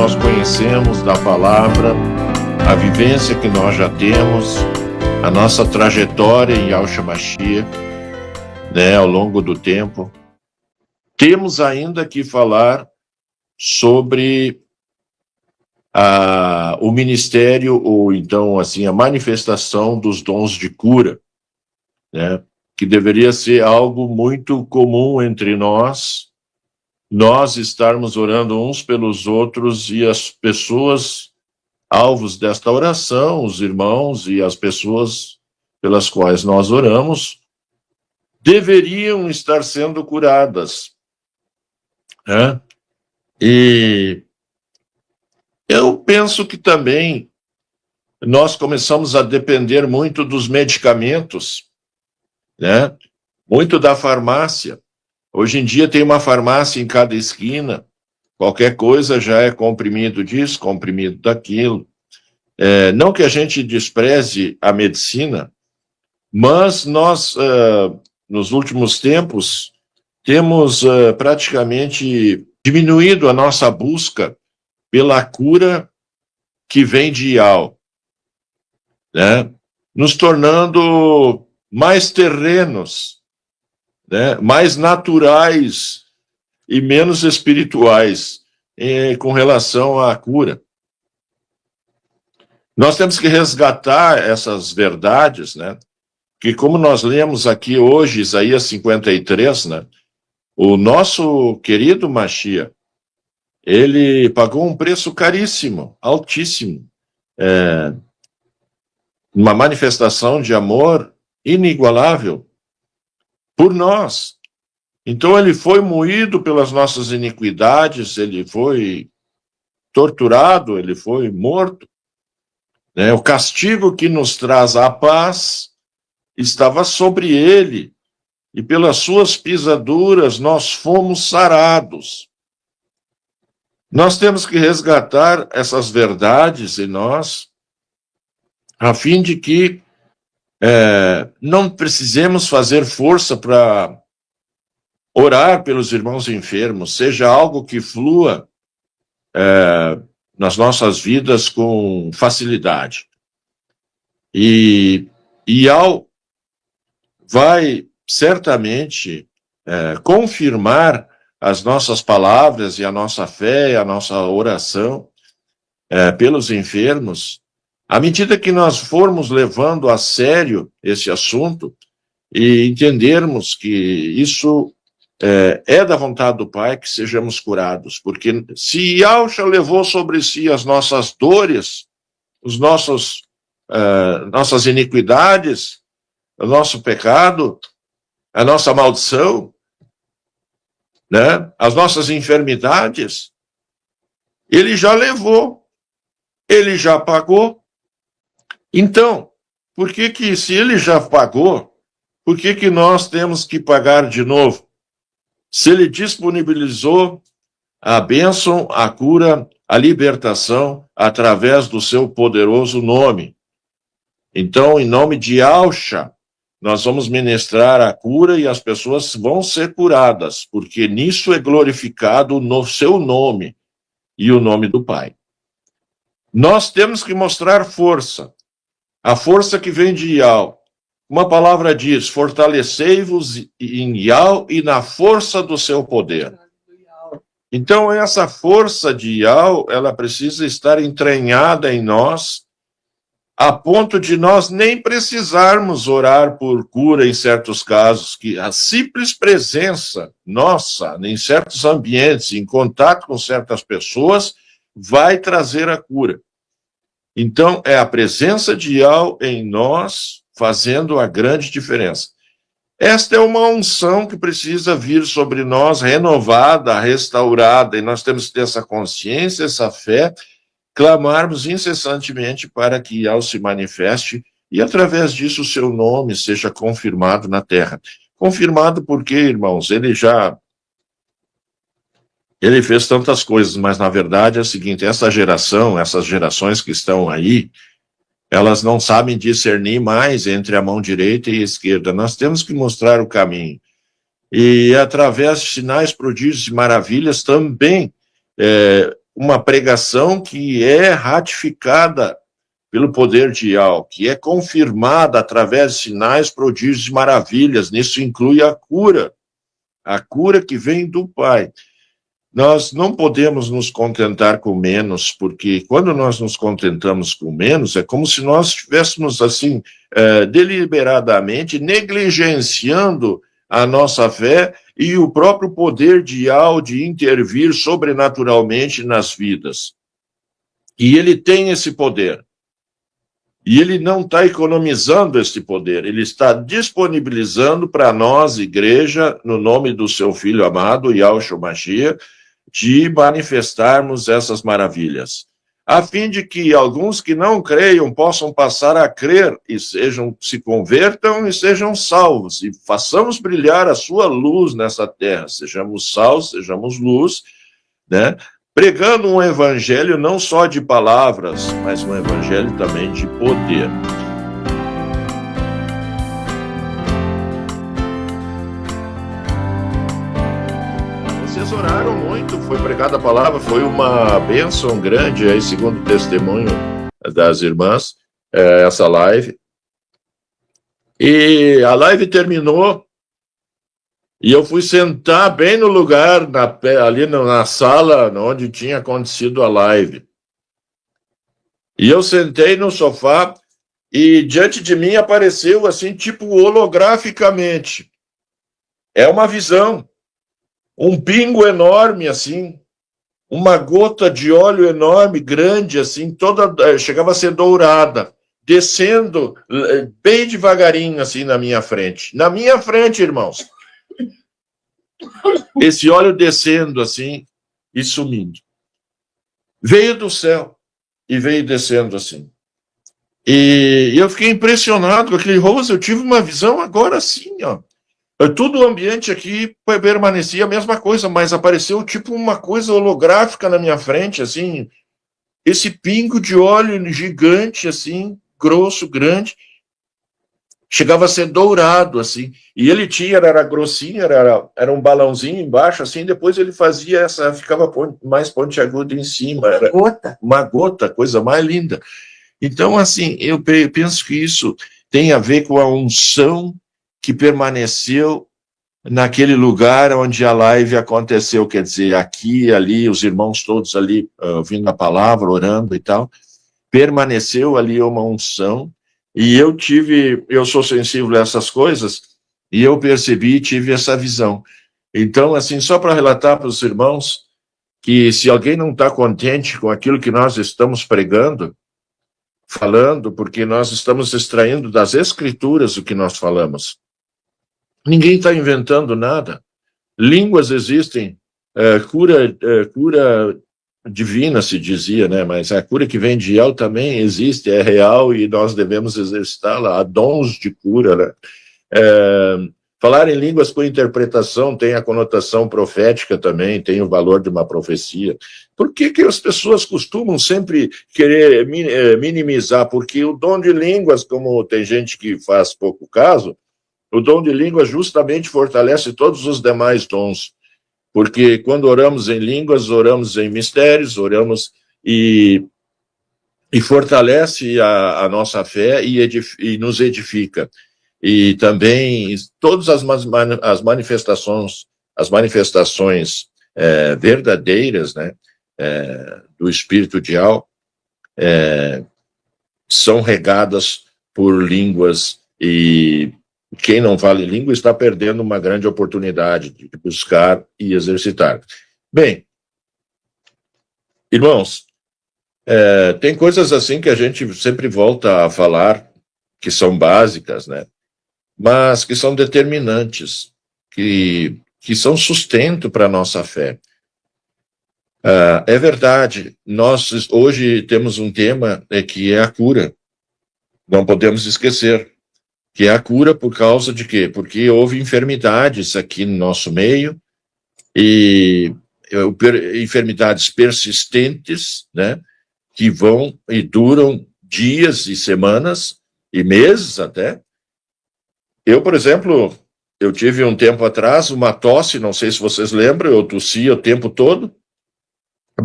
nós conhecemos da palavra, a vivência que nós já temos, a nossa trajetória em Yahshua Mashiach, né, ao longo do tempo, temos ainda que falar sobre o ministério, ou então assim, a manifestação dos dons de cura, né, que deveria ser algo muito comum entre nós estarmos orando uns pelos outros, e as pessoas alvos desta oração, os irmãos e as pessoas pelas quais nós oramos, deveriam estar sendo curadas, né? E eu penso que também nós começamos a depender muito dos medicamentos, né? Muito da farmácia. Hoje em dia tem uma farmácia em cada esquina, qualquer coisa já é comprimido disso, comprimido daquilo. Não que a gente despreze a medicina, mas nós, nos últimos tempos, temos praticamente diminuído a nossa busca pela cura que vem de Yahweh, né? Nos tornando mais terrenos, né? Mais naturais e menos espirituais com relação à cura. Nós temos que resgatar essas verdades, né? Que, como nós lemos aqui hoje, Isaías 53, né? O nosso querido Mashiach, ele pagou um preço caríssimo, altíssimo, uma manifestação de amor inigualável por nós. Então ele foi moído pelas nossas iniquidades, ele foi torturado, ele foi morto, né? O castigo que nos traz a paz estava sobre ele, e pelas suas pisaduras nós fomos sarados. Nós temos que resgatar essas verdades em nós, a fim de que não precisemos fazer força para orar pelos irmãos enfermos, seja algo que flua nas nossas vidas com facilidade. E vai certamente confirmar as nossas palavras e a nossa fé, a nossa oração pelos enfermos, à medida que nós formos levando a sério esse assunto e entendermos que isso é da vontade do Pai que sejamos curados, porque se Yahshua levou sobre si as nossas dores, nossas iniquidades, o nosso pecado, a nossa maldição, né, as nossas enfermidades, ele já levou, ele já pagou. Então, por que se ele já pagou, por que nós temos que pagar de novo? Se ele disponibilizou a bênção, a cura, a libertação através do seu poderoso nome. Então, em nome de Yahshua, nós vamos ministrar a cura e as pessoas vão ser curadas, porque nisso é glorificado no seu nome e o nome do Pai. Nós temos que mostrar força, a força que vem de Yahweh. Uma palavra diz: fortalecei-vos em Yahweh e na força do seu poder. Então, essa força de Yahweh, ela precisa estar entranhada em nós, a ponto de nós nem precisarmos orar por cura em certos casos, que a simples presença nossa em certos ambientes, em contato com certas pessoas, vai trazer a cura. Então, é a presença de Yahweh em nós fazendo a grande diferença. Esta é uma unção que precisa vir sobre nós, renovada, restaurada, e nós temos que ter essa consciência, essa fé, clamarmos incessantemente para que Yahweh se manifeste e, através disso, o seu nome seja confirmado na terra. Confirmado porque, irmãos, ele fez tantas coisas, mas, na verdade, é o seguinte: essas gerações que estão aí, elas não sabem discernir mais entre a mão direita e a esquerda. Nós temos que mostrar o caminho. E, através de sinais, prodígios e maravilhas, também uma pregação que é ratificada pelo poder de Yahweh, que é confirmada através de sinais, prodígios e maravilhas. Nisso inclui a cura que vem do Pai. Nós não podemos nos contentar com menos, porque quando nós nos contentamos com menos, é como se nós estivéssemos, assim, deliberadamente negligenciando a nossa fé e o próprio poder de Yahweh de intervir sobrenaturalmente nas vidas. E ele tem esse poder. E ele não está economizando esse poder, ele está disponibilizando para nós, igreja, no nome do seu Filho amado, Yahshua Mashiach, de manifestarmos essas maravilhas, a fim de que alguns que não creiam possam passar a crer e se convertam e sejam salvos, e façamos brilhar a sua luz nessa terra, sejamos sal, sejamos luz, né? Pregando um evangelho não só de palavras, mas um evangelho também de poder. Vocês oraram muito, foi pregada a palavra, foi uma bênção grande, aí, segundo o testemunho das irmãs, essa live. E a live terminou, e eu fui sentar bem no lugar, ali na sala onde tinha acontecido a live. E eu sentei no sofá e diante de mim apareceu assim, tipo holograficamente. É uma visão. Um pingo enorme assim, uma gota de óleo enorme, grande assim, chegava a ser dourada, descendo bem devagarinho assim na minha frente. Na minha frente, irmãos. Esse óleo descendo assim e sumindo. Veio do céu e veio descendo assim. E eu fiquei impressionado com aquele rosto. Eu tive uma visão agora assim, ó. Todo o ambiente aqui permanecia a mesma coisa, mas apareceu tipo uma coisa holográfica na minha frente, assim. Esse pingo de óleo gigante, assim, grosso, grande. Chegava a ser dourado, assim, e ele era grossinho, era um balãozinho embaixo, assim, depois ele fazia ficava mais pontiagudo em cima. Era uma gota, coisa mais linda. Então, assim, eu penso que isso tem a ver com a unção que permaneceu naquele lugar onde a live aconteceu, quer dizer, aqui, ali, os irmãos todos ali, ouvindo a palavra, orando e tal, permaneceu ali uma unção. E eu sou sensível a essas coisas, e eu percebi e tive essa visão. Então, assim, só para relatar para os irmãos, que se alguém não está contente com aquilo que nós estamos pregando, falando, porque nós estamos extraindo das escrituras o que nós falamos. Ninguém está inventando nada. Línguas existem, cura divina, se dizia, né? Mas a cura que vem de El também existe, é real e nós devemos exercitá-la. Há dons de cura, né? Falar em línguas com interpretação tem a conotação profética também, tem o valor de uma profecia. Por que as pessoas costumam sempre querer minimizar? Porque o dom de línguas, como tem gente que faz pouco caso, o dom de línguas justamente fortalece todos os demais dons. Porque quando oramos em línguas, oramos em mistérios, oramos e fortalece a nossa fé e nos edifica. E também todas as manifestações verdadeiras, né, do Espírito de Yahweh, são regadas por línguas, e quem não fala em língua está perdendo uma grande oportunidade de buscar e exercitar. Bem, irmãos, tem coisas assim que a gente sempre volta a falar, que são básicas, né? Mas que são determinantes, que são sustento para a nossa fé. É verdade, nós hoje temos um tema que é a cura. Não podemos esquecer que é a cura por causa de quê? Porque houve enfermidades aqui no nosso meio, e enfermidades persistentes, né, que vão e duram dias e semanas e meses até. Eu, por exemplo, eu tive um tempo atrás uma tosse, não sei se vocês lembram, eu tossia o tempo todo,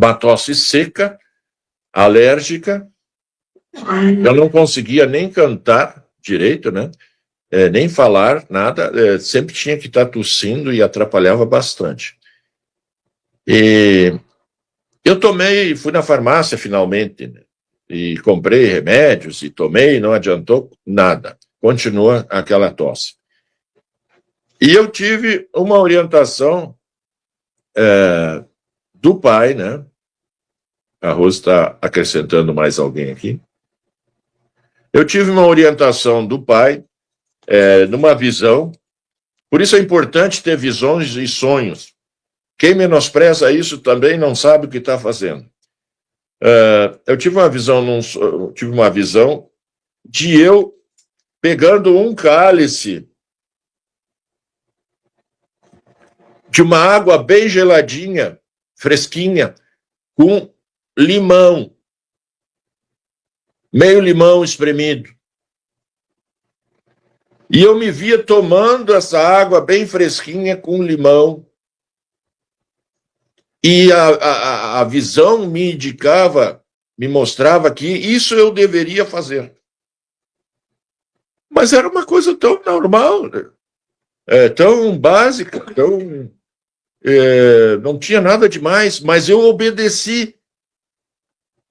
uma tosse seca, alérgica. Eu não conseguia nem cantar direito, né? Nem falar, nada. Sempre tinha que estar tossindo e atrapalhava bastante. E eu fui na farmácia finalmente, né? E comprei remédios e tomei, não adiantou nada. Continua aquela tosse. E eu tive uma orientação do pai, né? A Rose está acrescentando mais alguém aqui. Eu tive uma orientação do pai, numa visão. Por isso é importante ter visões e sonhos. Quem menospreza isso também não sabe o que está fazendo. Eu tive uma visão de eu pegando um cálice de uma água bem geladinha, fresquinha, com limão, meio limão espremido. E eu me via tomando essa água bem fresquinha com limão. E a visão me indicava, me mostrava que isso eu deveria fazer. Mas era uma coisa tão normal, tão básica, não tinha nada demais, mas eu obedeci.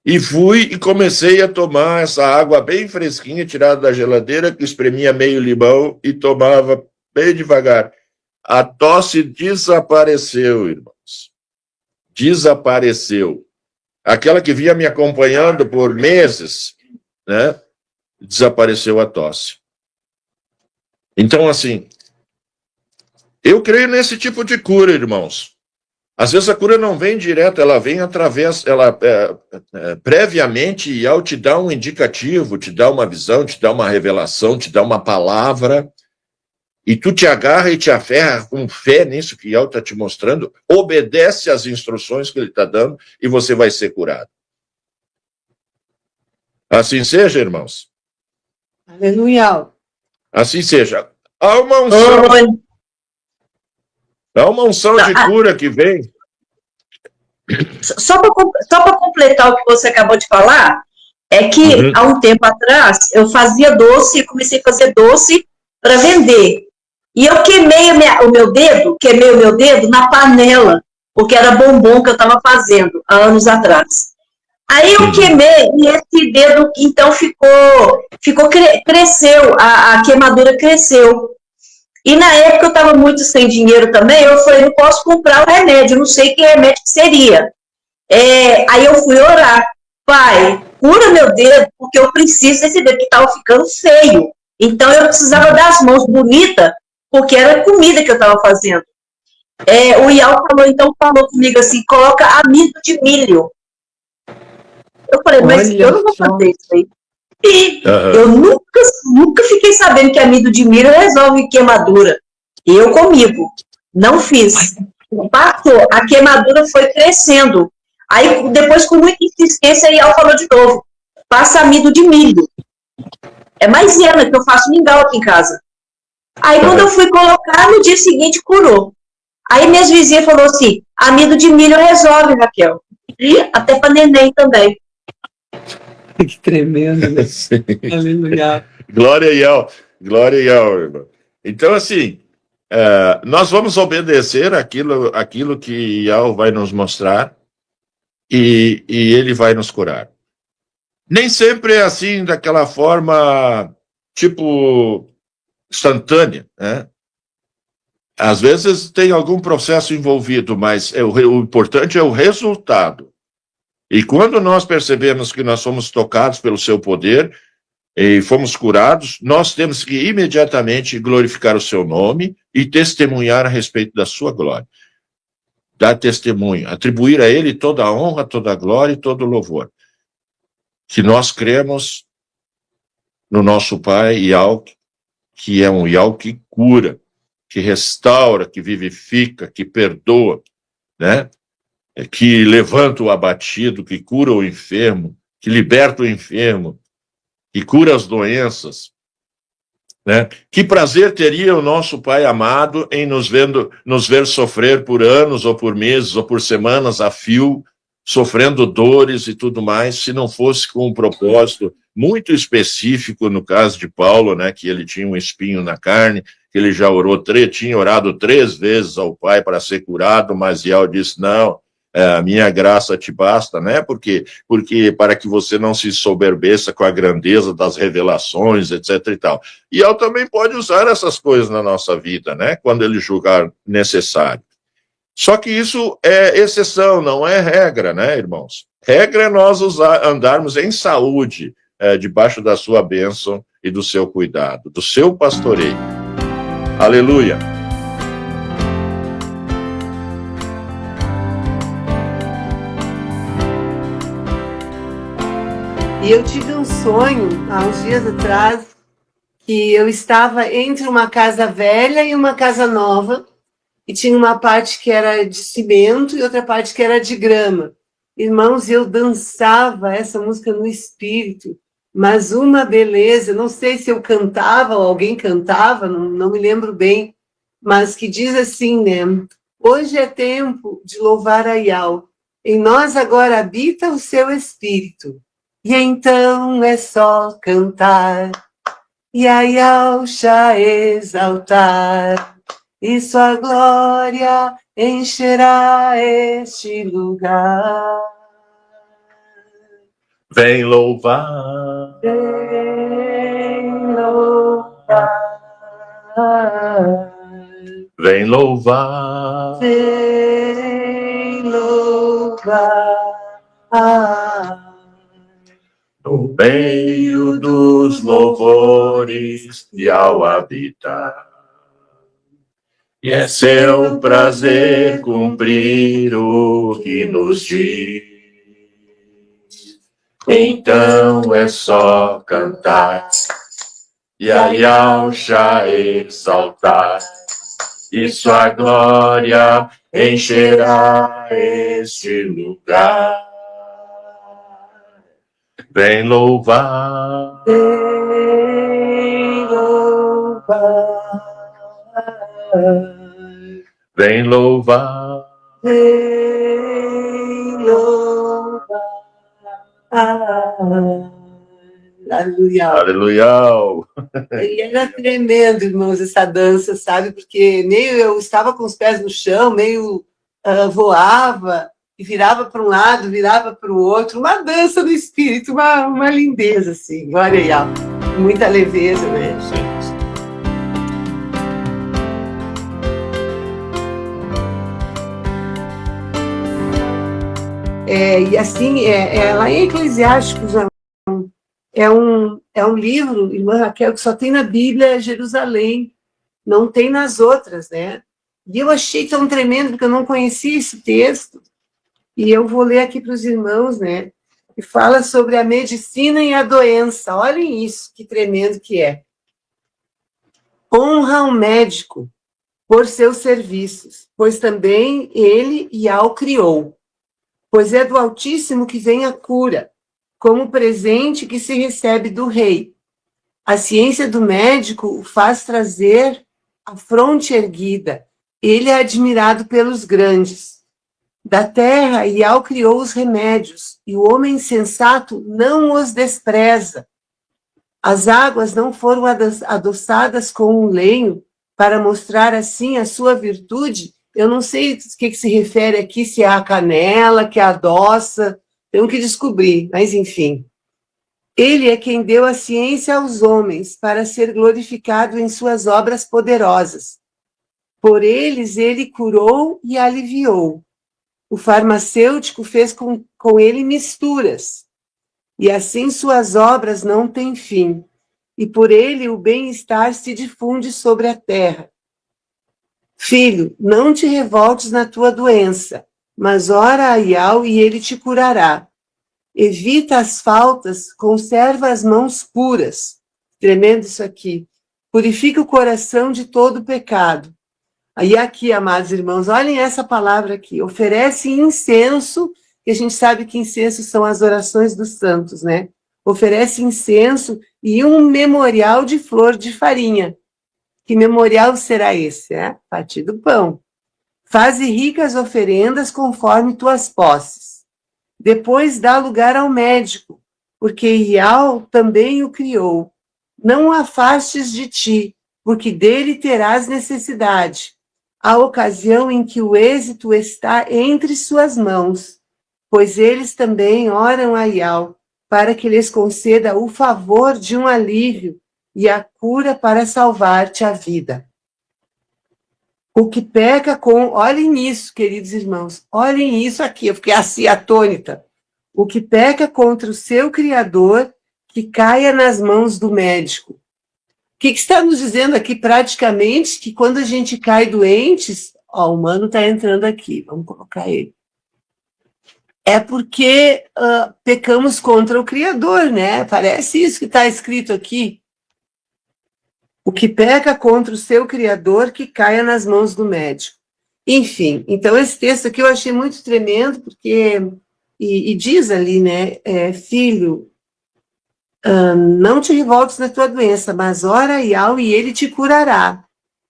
E fui e comecei a tomar essa água bem fresquinha, tirada da geladeira, que espremia meio limão e tomava bem devagar. A tosse desapareceu, irmãos. Desapareceu. Aquela que vinha me acompanhando por meses, né? Desapareceu a tosse. Então, assim, eu creio nesse tipo de cura, irmãos. Às vezes a cura não vem direto, ela vem através, previamente, e ao te dar um indicativo, te dá uma visão, te dá uma revelação, te dá uma palavra, e tu te agarra e te aferra com fé nisso que Yao está te mostrando, obedece às instruções que ele está dando e você vai ser curado. Assim seja, irmãos. Aleluia. Assim seja. Há uma unção de cura que vem. Só para completar o que você acabou de falar, é que há um tempo atrás eu fazia doce, comecei a fazer doce para vender. E eu queimei o meu dedo na panela, porque era bombom que eu estava fazendo há anos atrás. Aí eu queimei e esse dedo, então, cresceu, a queimadura cresceu. E na época eu estava muito sem dinheiro também, eu falei, não posso comprar o remédio, não sei que remédio que seria. Aí eu fui orar, pai, cura meu dedo, porque eu preciso desse dedo que estava ficando feio. Então eu precisava das mãos bonitas, porque era comida que eu estava fazendo. O Yao falou comigo assim, coloca amido de milho. Eu falei, mas eu não vou fazer isso aí. Eu nunca fiquei sabendo que amido de milho resolve queimadura. Eu comigo. Não fiz. Passou. A queimadura foi crescendo. Aí, depois, com muita insistência, Yao falou de novo. Passa amido de milho. É maisena, que eu faço mingau aqui em casa. Aí, quando eu fui colocar, no dia seguinte, curou. Aí, minhas vizinhas falaram assim, amido de milho resolve, Raquel. E até para neném também. Que tremendo, né? Aleluia. Glória a Yao, irmão. Então, assim, nós vamos obedecer aquilo que Yao vai nos mostrar e ele vai nos curar. Nem sempre é assim, daquela forma, tipo, instantânea, né? Às vezes tem algum processo envolvido, mas o importante é o resultado. E quando nós percebemos que nós somos tocados pelo seu poder e fomos curados, nós temos que imediatamente glorificar o seu nome e testemunhar a respeito da sua glória. Dar testemunho, atribuir a ele toda a honra, toda a glória e todo o louvor. Que nós cremos no nosso Pai Yao, que é um Yao que cura, que restaura, que vivifica, que perdoa, né? Que levanta o abatido, que cura o enfermo, que liberta o enfermo, que cura as doenças, né? Que prazer teria o nosso Pai amado em nos ver sofrer por anos, ou por meses, ou por semanas a fio, sofrendo dores e tudo mais, se não fosse com um propósito muito específico, no caso de Paulo, né, que ele tinha um espinho na carne, que ele já tinha orado 3 vezes ao Pai para ser curado, mas Yael disse, não, a minha graça te basta, né, porque para que você não se soberbeça com a grandeza das revelações, etc e tal. E Yael também pode usar essas coisas na nossa vida, né, quando ele julgar necessário. Só que isso é exceção, não é regra, né, irmãos? Regra é nós andarmos em saúde, debaixo da sua bênção e do seu cuidado, do seu pastoreio. Aleluia! E eu tive um sonho, há uns dias atrás, que eu estava entre uma casa velha e uma casa nova, e tinha uma parte que era de cimento e outra parte que era de grama. Irmãos, eu dançava essa música no espírito, mas uma beleza, não sei se eu cantava ou alguém cantava, não me lembro bem, mas que diz assim, né? Hoje é tempo de louvar a Yahweh, em nós agora habita o seu espírito, e então é só cantar, e a Yahweh exaltar, e sua glória encherá este lugar. Vem louvar, Vem louvar, vem louvar, vem louvar. no meio dos louvores e ao habitar. E é seu prazer cumprir o que nos diz. Então é só cantar e a Yahweh exaltar, e sua glória encherá este lugar. Vem louvar, Vem louvar, vem louvar, vem louvar. Aleluia. aleluia. E era tremendo, irmãos, essa dança, sabe? Porque meio eu estava com os pés no chão, meio voava e virava para um lado, virava para o outro. Uma dança no espírito, uma lindeza, assim. Glória a Yahweh. Muita leveza, né? E assim, lá em Eclesiásticos, é um livro, irmã Raquel, que só tem na Bíblia Jerusalém, não tem nas outras, né? E eu achei tão tremendo, porque eu não conhecia esse texto, e eu vou ler aqui para os irmãos, né? E fala sobre a medicina e a doença. Olhem isso, que tremendo que é. Honra o médico por seus serviços, pois também ele Yahweh criou. Pois é do Altíssimo que vem a cura, como presente que se recebe do rei. A ciência do médico o faz trazer a fronte erguida. Ele é admirado pelos grandes. Da terra, Yahweh criou os remédios, e o homem sensato não os despreza. As águas não foram adoçadas com um lenho, para mostrar assim a sua virtude. Eu não sei o que se refere aqui, se é a canela, que adoça, tenho que descobrir, mas enfim. Ele é quem deu a ciência aos homens, para ser glorificado em suas obras poderosas. Por eles ele curou e aliviou. O farmacêutico fez com ele misturas, e assim suas obras não têm fim, e por ele o bem-estar se difunde sobre a terra. Filho, não te revoltes na tua doença, mas ora a Yahweh e ele te curará. Evita as faltas, conserva as mãos puras. Tremendo isso aqui. Purifica o coração de todo pecado. Aí aqui, amados irmãos, olhem essa palavra aqui. Oferece incenso, que a gente sabe que incenso são as orações dos santos, né? Oferece incenso e um memorial de flor de farinha. Que memorial será esse? Partir do pão. Faze ricas oferendas conforme tuas posses. Depois dá lugar ao médico, porque Ial também o criou. Não o afastes de ti, porque dele terás necessidade. A ocasião em que o êxito está entre suas mãos, pois eles também oram a Ial, para que lhes conceda o favor de um alívio e a cura para salvar-te a vida. O que peca com... Olhem isso, queridos irmãos, olhem isso aqui, eu fiquei assim atônita. O que peca contra o seu Criador, que caia nas mãos do médico. O que está nos dizendo aqui, praticamente, que quando a gente cai doentes... Ó, o Mano está entrando aqui, vamos colocar ele. É porque pecamos contra o Criador, né? Parece isso que está escrito aqui. O que peca contra o seu Criador, que caia nas mãos do médico. Enfim, então esse texto aqui eu achei muito tremendo, porque... E diz ali, né? Filho, não te revoltes na tua doença, mas ora a Ial e ele te curará.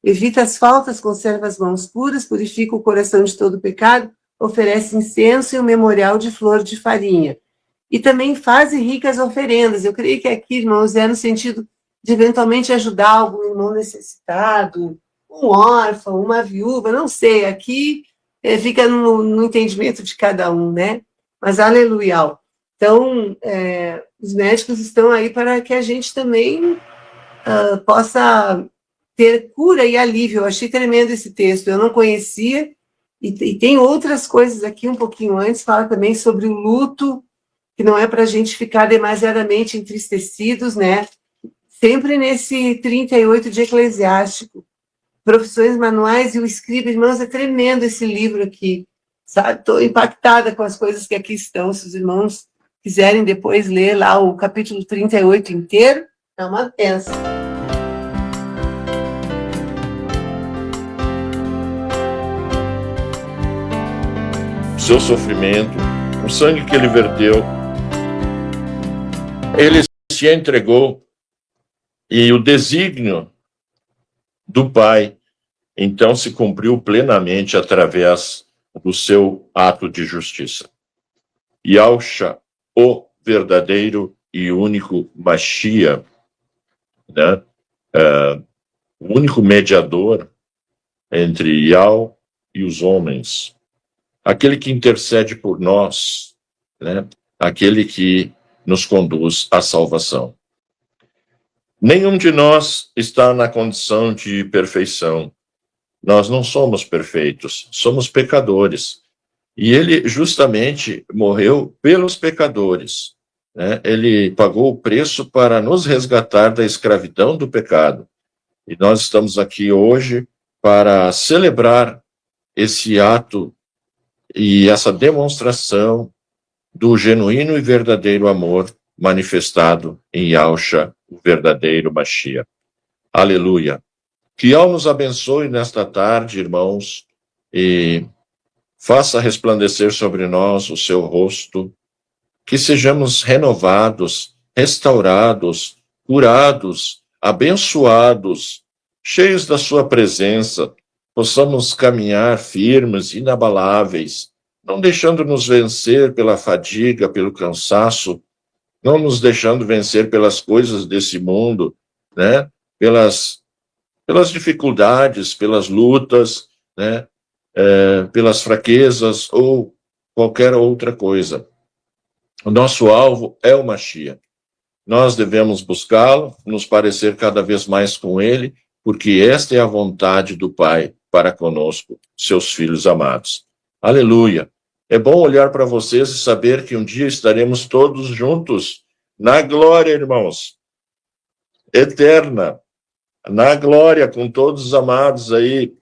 Evita as faltas, conserva as mãos puras, purifica o coração de todo pecado, oferece incenso e um memorial de flor de farinha. E também faz ricas oferendas. Eu creio que aqui, irmãos, no sentido de eventualmente ajudar algum irmão necessitado, um órfão, uma viúva, não sei, aqui fica no entendimento de cada um, né? Mas aleluia. Então, os médicos estão aí para que a gente também possa ter cura e alívio. Eu achei tremendo esse texto, eu não conhecia, e tem outras coisas aqui um pouquinho antes, fala também sobre o luto, que não é para a gente ficar demasiadamente entristecidos, né? Sempre nesse 38 de Eclesiástico, Profissões Manuais e o Escriba, irmãos, é tremendo esse livro aqui, sabe? Estou impactada com as coisas que aqui estão, se os irmãos quiserem depois ler lá o capítulo 38 inteiro, é uma bênção. Seu sofrimento, o sangue que ele verteu, ele se entregou, e o desígnio do Pai, então, se cumpriu plenamente através do seu ato de justiça. Yahshua, o verdadeiro e único Mashiach, né? O único mediador entre Yah e os homens, aquele que intercede por nós, né? Aquele que nos conduz à salvação. Nenhum de nós está na condição de perfeição. Nós não somos perfeitos, somos pecadores. E ele justamente morreu pelos pecadores, né? Ele pagou o preço para nos resgatar da escravidão do pecado. E nós estamos aqui hoje para celebrar esse ato e essa demonstração do genuíno e verdadeiro amor manifestado em Yahshua, o verdadeiro Mashiach. Aleluia. Que Yahweh nos abençoe nesta tarde, irmãos, e faça resplandecer sobre nós o seu rosto, que sejamos renovados, restaurados, curados, abençoados, cheios da sua presença, possamos caminhar firmes, inabaláveis, não deixando-nos vencer pela fadiga, pelo cansaço, não nos deixando vencer pelas coisas desse mundo, né? Pelas dificuldades, pelas lutas, né? Pelas fraquezas ou qualquer outra coisa. O nosso alvo é o Mashiach. Nós devemos buscá-lo, nos parecer cada vez mais com ele, porque esta é a vontade do Pai para conosco, seus filhos amados. Aleluia! É bom olhar para vocês e saber que um dia estaremos todos juntos na glória, irmãos, eterna, na glória com todos os amados aí.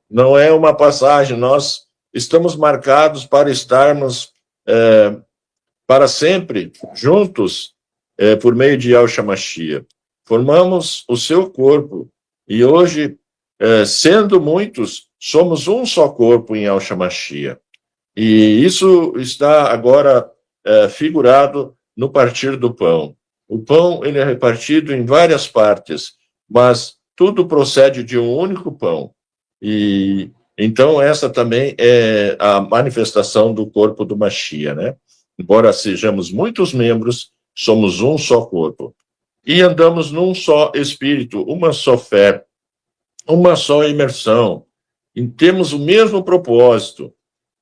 Não é uma passagem, nós estamos marcados para estarmos para sempre juntos por meio de Yahshua Mashiach. Formamos o seu corpo e hoje, sendo muitos, somos um só corpo em Yahshua Mashiach. E isso está agora figurado no partir do pão. O pão ele é repartido em várias partes, mas tudo procede de um único pão. E Então, essa também é a manifestação do corpo do Mashiach, né? Embora sejamos muitos membros, somos um só corpo. E andamos num só espírito, uma só fé, uma só imersão. E temos o mesmo propósito,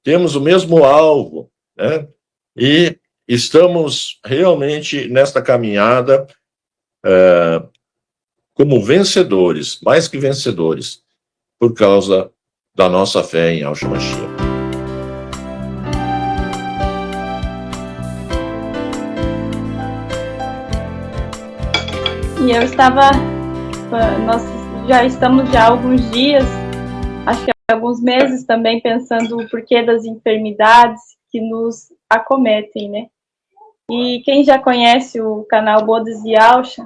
temos o mesmo alvo, né? E estamos realmente nesta caminhada como vencedores, mais que vencedores, por causa da nossa fé em Yahshua Mashiach. E nós já estamos há alguns dias, acho que há alguns meses também, pensando o porquê das enfermidades que nos acometem, né? E quem já conhece o canal Bodas e Alcha,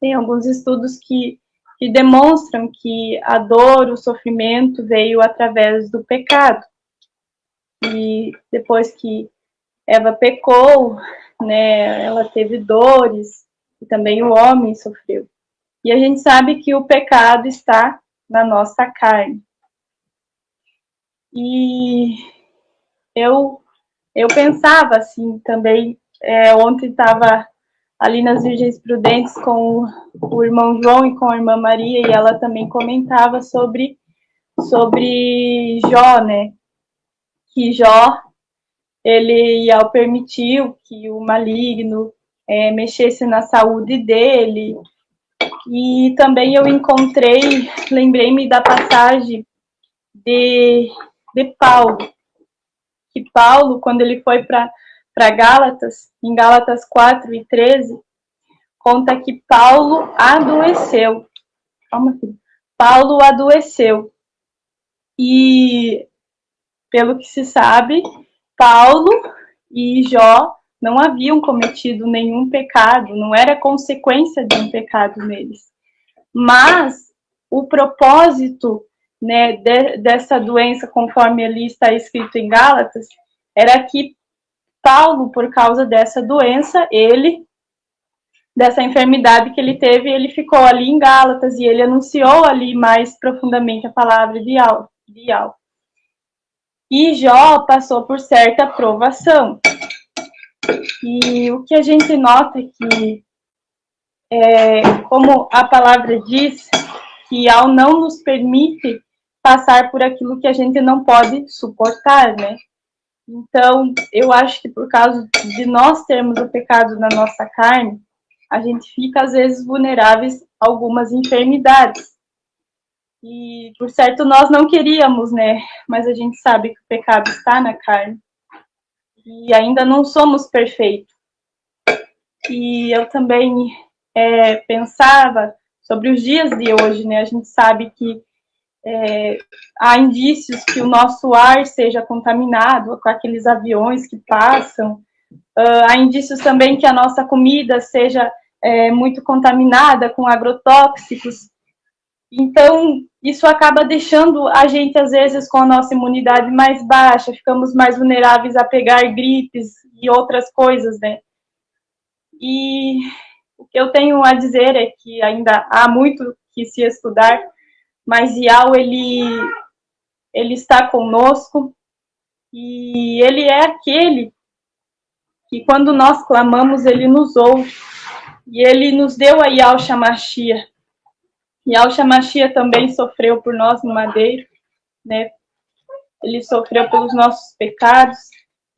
tem alguns estudos que demonstram que a dor, o sofrimento veio através do pecado. E depois que Eva pecou, né, ela teve dores, e também o homem sofreu. E a gente sabe que o pecado está na nossa carne. E eu pensava assim também, ontem estava ali nas Virgens Prudentes com o irmão João e com a irmã Maria, e ela também comentava sobre Jó, né? Que Jó, ele permitiu que o maligno mexesse na saúde dele. E também eu lembrei-me da passagem de Paulo, que Paulo, quando ele foi para Gálatas, em Gálatas 4:13, conta que Paulo adoeceu. Calma, filho. Paulo adoeceu. E, pelo que se sabe, Paulo e Jó não haviam cometido nenhum pecado, não era consequência de um pecado neles. Mas o propósito, né, dessa doença, conforme ali está escrito em Gálatas, era que Paulo, por causa dessa doença, dessa enfermidade que ele teve, ele ficou ali em Gálatas e ele anunciou ali mais profundamente a palavra de Yahweh. E Jó passou por certa provação. E o que a gente nota é que, como a palavra diz, que Yahweh não nos permite passar por aquilo que a gente não pode suportar, né? Então, eu acho que por causa de nós termos o pecado na nossa carne, a gente fica, às vezes, vulneráveis a algumas enfermidades. E, por certo, nós não queríamos, né? Mas a gente sabe que o pecado está na carne. E ainda não somos perfeitos. E eu também pensava sobre os dias de hoje, né? A gente sabe que há indícios que o nosso ar seja contaminado com aqueles aviões que passam. Há indícios também que a nossa comida seja muito contaminada com agrotóxicos. Então, isso acaba deixando a gente, às vezes, com a nossa imunidade mais baixa, ficamos mais vulneráveis a pegar gripes e outras coisas, né? E o que eu tenho a dizer é que ainda há muito que se estudar, mas Yahweh, ele está conosco e ele é aquele que, quando nós clamamos, ele nos ouve. E ele nos deu a Yahshua Mashiach. Yahshua Mashiach também sofreu por nós no madeiro, né? Ele sofreu pelos nossos pecados.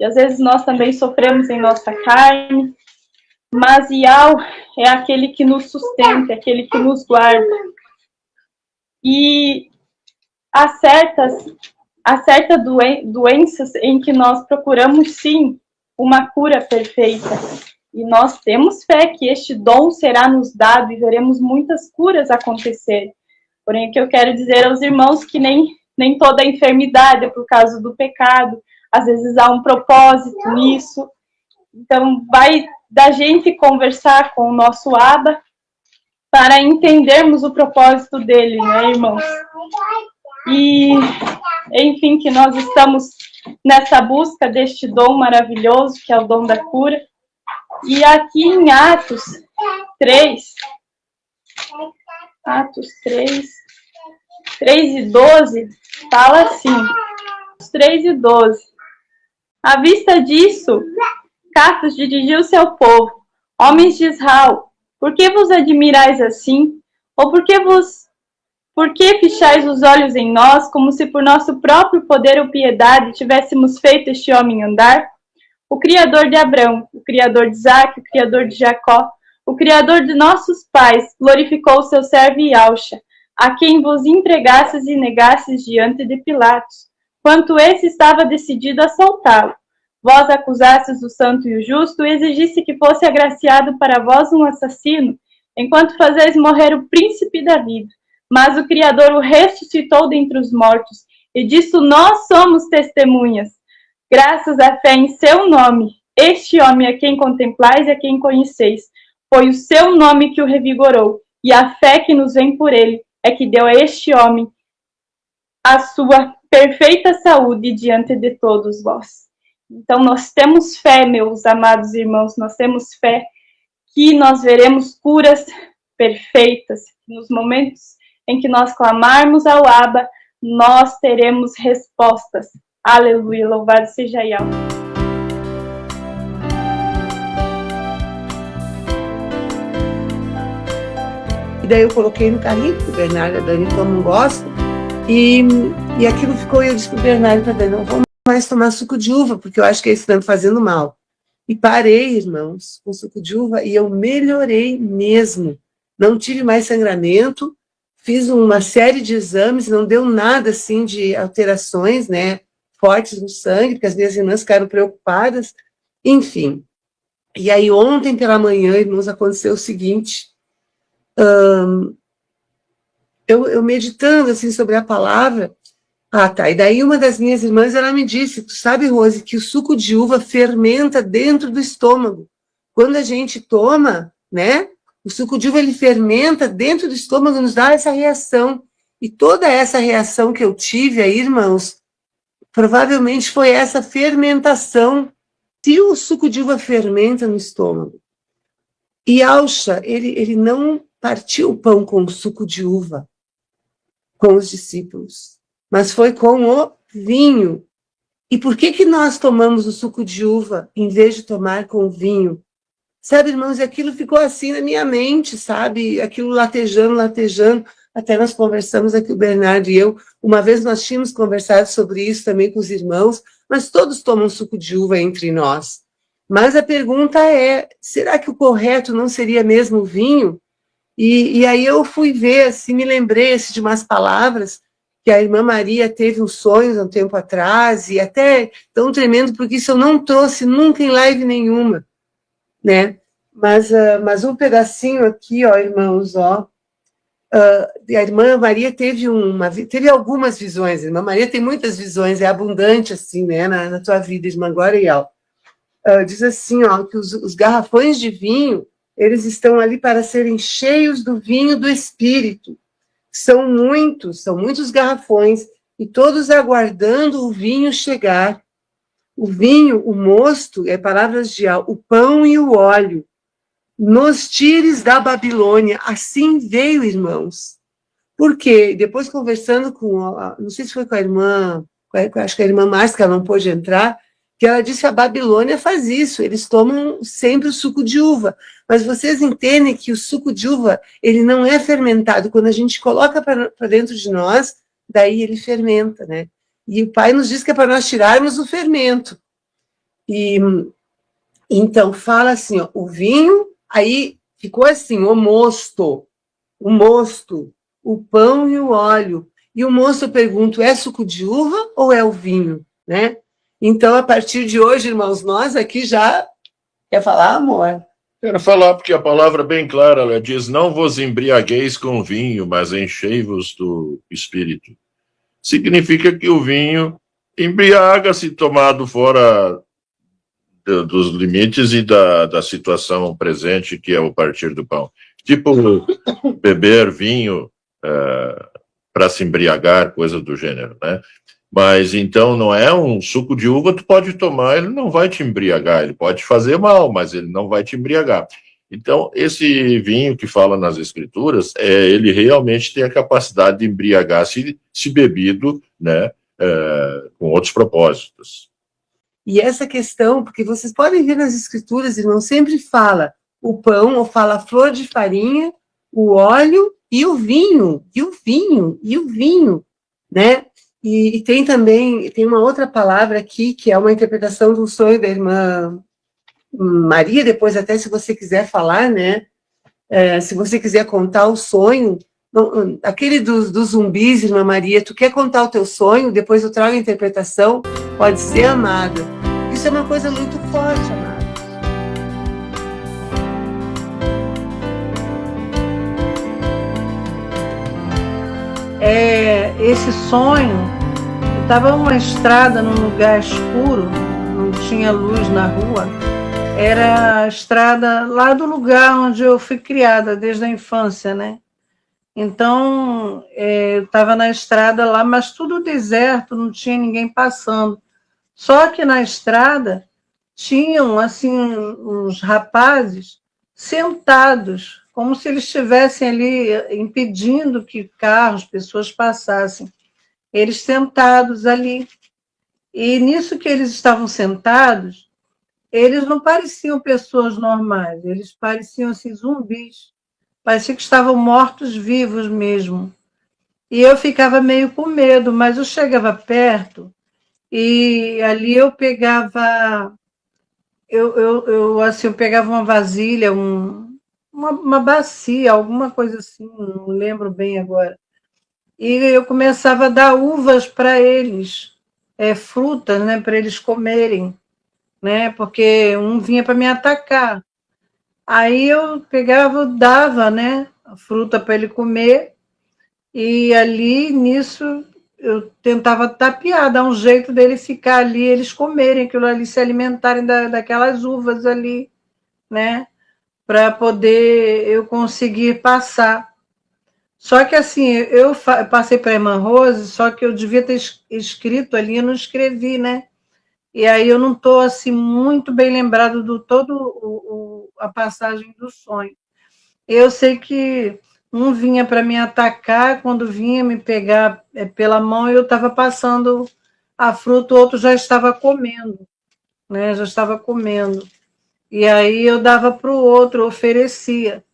E às vezes nós também sofremos em nossa carne. Mas Yahweh é aquele que nos sustenta, aquele que nos guarda. E há certas doenças em que nós procuramos, sim, uma cura perfeita. E nós temos fé que este dom será nos dado e veremos muitas curas acontecer. Porém, o que eu quero dizer aos irmãos que nem toda enfermidade é por causa do pecado. Às vezes há um propósito nisso. Então, vai da gente conversar com o nosso Abba para entendermos o propósito dele, né, irmãos? E, enfim, que nós estamos nessa busca deste dom maravilhoso, que é o dom da cura. E aqui em Atos 3 e 12, fala assim, 3:12. À vista disso, Cafos dirigiu-se ao povo: homens de Israel, por que vos admirais assim? Ou por que fichais os olhos em nós, como se por nosso próprio poder ou piedade tivéssemos feito este homem andar? O Criador de Abrão, o Criador de Isaque, o Criador de Jacó, o Criador de nossos pais, glorificou o seu servo Iauxa, a quem vos entregastes e negastes diante de Pilatos, quanto esse estava decidido a soltá-lo. Vós acusastes o santo e o justo e exigiste que fosse agraciado para vós um assassino, enquanto fazeis morrer o príncipe da vida. Mas o Criador o ressuscitou dentre os mortos, e disso nós somos testemunhas. Graças à fé em seu nome, este homem a quem contemplais e a quem conheceis, foi o seu nome que o revigorou, e a fé que nos vem por ele é que deu a este homem a sua perfeita saúde diante de todos vós. Então nós temos fé, meus amados irmãos, nós temos fé que nós veremos curas perfeitas. Nos momentos em que nós clamarmos ao Abba, nós teremos respostas. Aleluia, louvado seja Yahweh. E daí eu coloquei no carrinho, porque o Bernardo e a Dani tomam gosto, e aquilo ficou, e eu disse pro Bernardo e pra Dani, não vamos mais tomar suco de uva, porque eu acho que isso está me fazendo mal. E parei, irmãos, com suco de uva, e eu melhorei mesmo. Não tive mais sangramento, fiz uma série de exames, não deu nada, assim, de alterações, né, fortes no sangue, porque as minhas irmãs ficaram preocupadas, enfim. E aí ontem pela manhã, irmãos, aconteceu o seguinte, eu meditando, assim, sobre a palavra, e daí uma das minhas irmãs, ela me disse, tu sabe, Rose, que o suco de uva fermenta dentro do estômago. Quando a gente toma, né, o suco de uva, ele fermenta dentro do estômago, nos dá essa reação. E toda essa reação que eu tive aí, irmãos, provavelmente foi essa fermentação. Se o suco de uva fermenta no estômago, e Yauxa, ele não partiu o pão com o suco de uva com os discípulos, mas foi com o vinho. E por que nós tomamos o suco de uva em vez de tomar com o vinho? Sabe, irmãos, aquilo ficou assim na minha mente, sabe? Aquilo latejando, latejando. Até nós conversamos aqui, o Bernardo e eu, uma vez nós tínhamos conversado sobre isso também com os irmãos, mas todos tomam suco de uva entre nós. Mas a pergunta é, será que o correto não seria mesmo o vinho? E aí eu fui ver, assim, me lembrei de umas palavras que a irmã Maria teve uns sonhos há um tempo atrás, e até tão tremendo, porque isso eu não trouxe nunca em live nenhuma, né? Mas um pedacinho aqui, ó, irmãos, ó, a irmã Maria teve algumas visões, a irmã Maria tem muitas visões, é abundante, assim, né, na tua vida, irmã Glorial. Diz assim, ó, que os garrafões de vinho, eles estão ali para serem cheios do vinho do Espírito. São muitos garrafões, e todos aguardando o vinho chegar. O vinho, o mosto, palavras de o pão e o óleo. Nos tires da Babilônia, assim veio, irmãos. Por quê? Depois conversando não sei se foi com a irmã, acho que a irmã Márcia, que ela não pôde entrar, que ela disse que a Babilônia faz isso, eles tomam sempre o suco de uva, mas vocês entendem que o suco de uva, ele não é fermentado, quando a gente coloca para dentro de nós, daí ele fermenta, né? E o Pai nos diz que é para nós tirarmos o fermento. E então fala assim, ó, o vinho, aí ficou assim, o mosto, o pão e o óleo. E o mosto, eu pergunto, é suco de uva ou é o vinho, né? Então, a partir de hoje, irmãos, nós aqui já... Quer falar, amor? Quero falar, porque a palavra é bem clara, ela diz, não vos embriagueis com vinho, mas enchei-vos do Espírito. Significa que o vinho embriaga se tomado fora dos limites e da situação presente, que é o partir do pão. Tipo, beber vinho para se embriagar, coisa do gênero, né? Mas, então, não é um suco de uva, tu pode tomar, ele não vai te embriagar, ele pode fazer mal, mas ele não vai te embriagar. Então, esse vinho que fala nas escrituras, ele realmente tem a capacidade de embriagar se bebido, né, com outros propósitos. E essa questão, porque vocês podem ver nas escrituras, irmão, sempre fala o pão, ou fala a flor de farinha, o óleo e o vinho, né? E tem também, tem uma outra palavra aqui, que é uma interpretação do sonho da irmã Maria, depois até se você quiser falar, né? Se você quiser contar o sonho, aquele dos zumbis, irmã Maria, tu quer contar o teu sonho, depois eu trago a interpretação, pode ser, amada. Isso é uma coisa muito forte, amada. Esse sonho, eu estava numa estrada, num lugar escuro, não tinha luz na rua, era a estrada lá do lugar onde eu fui criada desde a infância, né? Então, eu estava na estrada lá, mas tudo deserto, não tinha ninguém passando. Só que na estrada tinham, assim, uns rapazes sentados, como se eles estivessem ali impedindo que carros, pessoas passassem. Eles sentados ali. E nisso que eles estavam sentados, eles não pareciam pessoas normais, eles pareciam assim, zumbis. Parecia que estavam mortos-vivos mesmo. E eu ficava meio com medo, mas eu chegava perto e ali eu pegava, eu pegava uma vasilha, uma bacia, alguma coisa assim, não lembro bem agora. E eu começava a dar uvas para eles, frutas, né, para eles comerem, né, porque um vinha para me atacar. Aí eu pegava, dava, né, a fruta para ele comer, e ali, nisso, eu tentava tapear, dar um jeito dele ficar ali, eles comerem aquilo ali, se alimentarem daquelas uvas ali, né, para poder eu conseguir passar. Só que assim, eu passei para a irmã Rose, só que eu devia ter escrito ali, eu não escrevi, né? E aí eu não estou assim, muito bem lembrado do todo a passagem do sonho. Eu sei que um vinha para me atacar, quando vinha me pegar pela mão, eu estava passando a fruta, o outro já estava comendo, né? Já estava comendo. E aí eu dava para o outro, oferecia,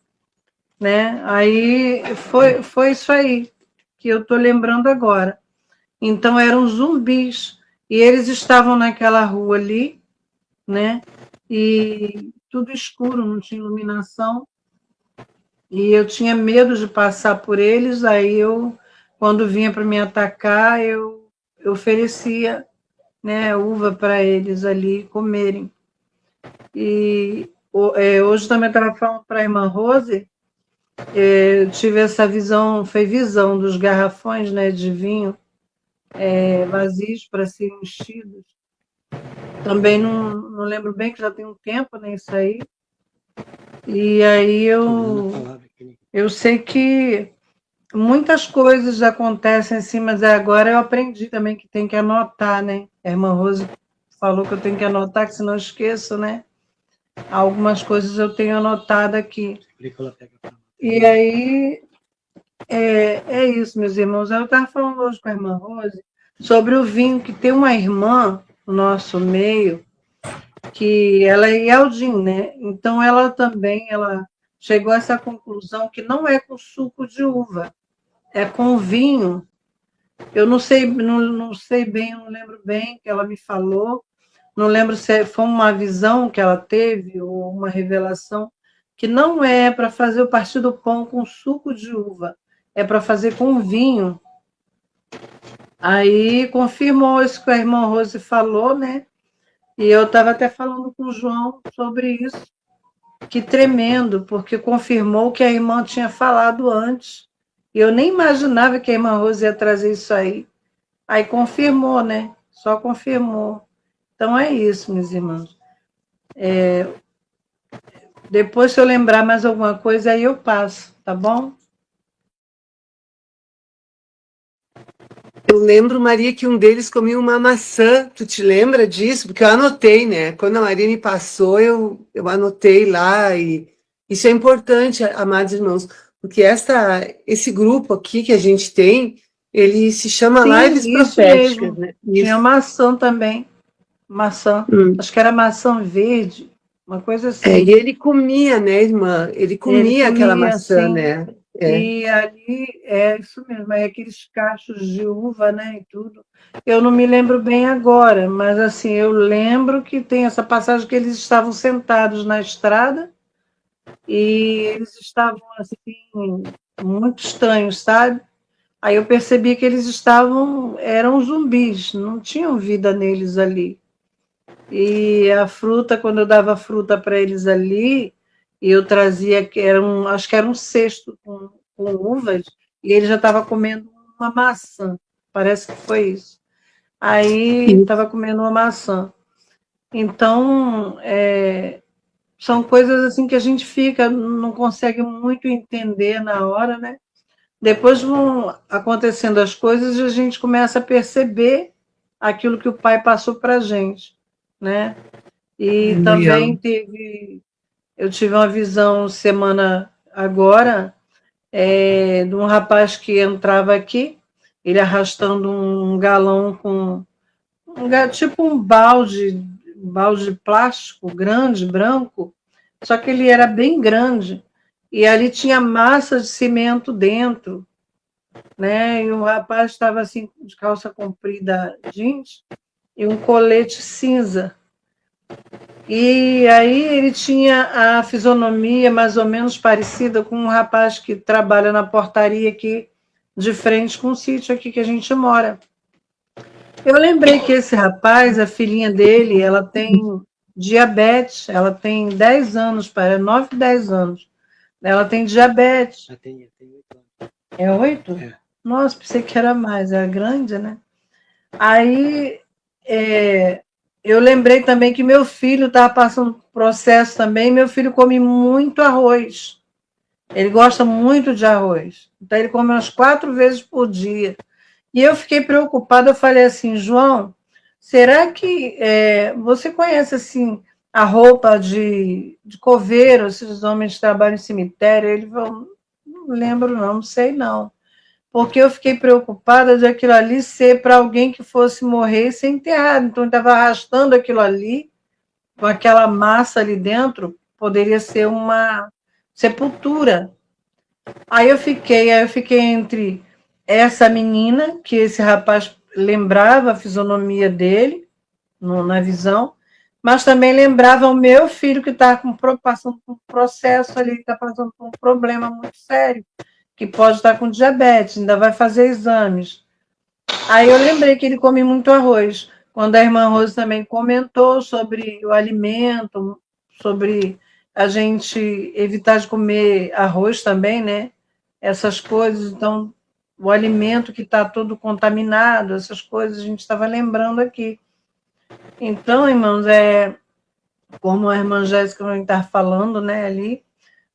né? Aí foi isso aí que eu estou lembrando agora. Então eram zumbis e eles estavam naquela rua ali, né? E tudo escuro, não tinha iluminação. E eu tinha medo de passar por eles, aí eu, quando vinha para me atacar, eu oferecia, né, uva para eles ali comerem. E hoje também estava falando para a irmã Rose, eu tive essa visão, foi visão dos garrafões, né, de vinho vazios para serem enchidos. Também não lembro bem, que já tem um tempo, né, isso aí. E aí eu sei que muitas coisas acontecem assim, mas agora eu aprendi também que tem que anotar, né? A irmã Rose falou que eu tenho que anotar, que senão eu esqueço, né? Algumas coisas eu tenho anotado aqui. E aí, é isso, meus irmãos. Eu estava falando hoje com a irmã Rose sobre o vinho, que tem uma irmã no nosso meio, que ela é Yaldin, né? Então, ela também chegou a essa conclusão que não é com suco de uva, é com vinho. Eu não sei bem, não lembro bem que ela me falou, não lembro se foi uma visão que ela teve ou uma revelação, que não é para fazer o partir do pão com suco de uva, é para fazer com vinho. Aí confirmou isso que a irmã Rose falou, né? E eu estava até falando com o João sobre isso. Que tremendo, porque confirmou o que a irmã tinha falado antes. E eu nem imaginava que a irmã Rose ia trazer isso aí. Aí confirmou, né? Só confirmou. Então é isso, meus irmãos. Depois, se eu lembrar mais alguma coisa, aí eu passo, tá bom? Eu lembro, Maria, que um deles comia uma maçã. Tu te lembra disso? Porque eu anotei, né? Quando a Maria me passou, eu anotei lá e Isso é importante, amados irmãos, porque esse grupo aqui que a gente tem, ele se chama Sim, Lives isso Proféticas, mesmo. né? Tinha Isso. maçã também. Maçã. Acho que era maçã verde, uma coisa assim. E ele comia, né, irmã? Ele comia aquela maçã, assim, né? E ali, é isso mesmo, é aqueles cachos de uva, né, e tudo. Eu não me lembro bem agora, mas assim, eu lembro que tem essa passagem que eles estavam sentados na estrada e eles estavam, assim, muito estranhos, sabe? Aí eu percebi que eram zumbis, não tinham vida neles ali. E a fruta, quando eu dava fruta para eles ali, eu trazia, acho que era um cesto com uvas, e ele já estava comendo uma maçã. Parece que foi isso. Aí estava comendo uma maçã. Então, são coisas assim que a gente não consegue muito entender na hora, né? Depois vão acontecendo as coisas e a gente começa a perceber aquilo que o pai passou para a gente, né? E também eu tive uma visão semana agora de um rapaz que entrava aqui, ele arrastando um galão com tipo um balde de plástico grande, branco, só que ele era bem grande e ali tinha massa de cimento dentro, né? E o rapaz estava assim de calça comprida jeans e um colete cinza. E aí ele tinha a fisionomia mais ou menos parecida com um rapaz que trabalha na portaria aqui, de frente com o sítio aqui que a gente mora. Eu lembrei que esse rapaz, a filhinha dele, ela tem diabetes, ela tem 10 anos, 9, 10 anos. Ela tem diabetes. Tem 8 anos. É 8? É. Nossa, pensei que era mais, era grande, né? Aí eu lembrei também que meu filho estava passando por processo também. Meu filho come muito arroz. Ele gosta muito de arroz. Então, ele come umas 4 vezes por dia. E eu fiquei preocupada. Eu falei assim, João, será que você conhece assim a roupa de coveiro, esses homens que trabalham em cemitério? Ele falou, não lembro não sei não. Porque eu fiquei preocupada de aquilo ali ser para alguém que fosse morrer e ser enterrado. Então, ele estava arrastando aquilo ali, com aquela massa ali dentro, poderia ser uma sepultura. Aí eu fiquei entre essa menina, que esse rapaz lembrava a fisionomia dele, na visão, mas também lembrava o meu filho, que está passando por um processo ali, está passando por um problema muito sério, que pode estar com diabetes, ainda vai fazer exames. Aí eu lembrei que ele come muito arroz. Quando a irmã Rose também comentou sobre o alimento, sobre a gente evitar de comer arroz também, né? Essas coisas, então, o alimento que está todo contaminado, essas coisas, a gente estava lembrando aqui. Então, irmãos, como a irmã Jéssica está falando, né, ali,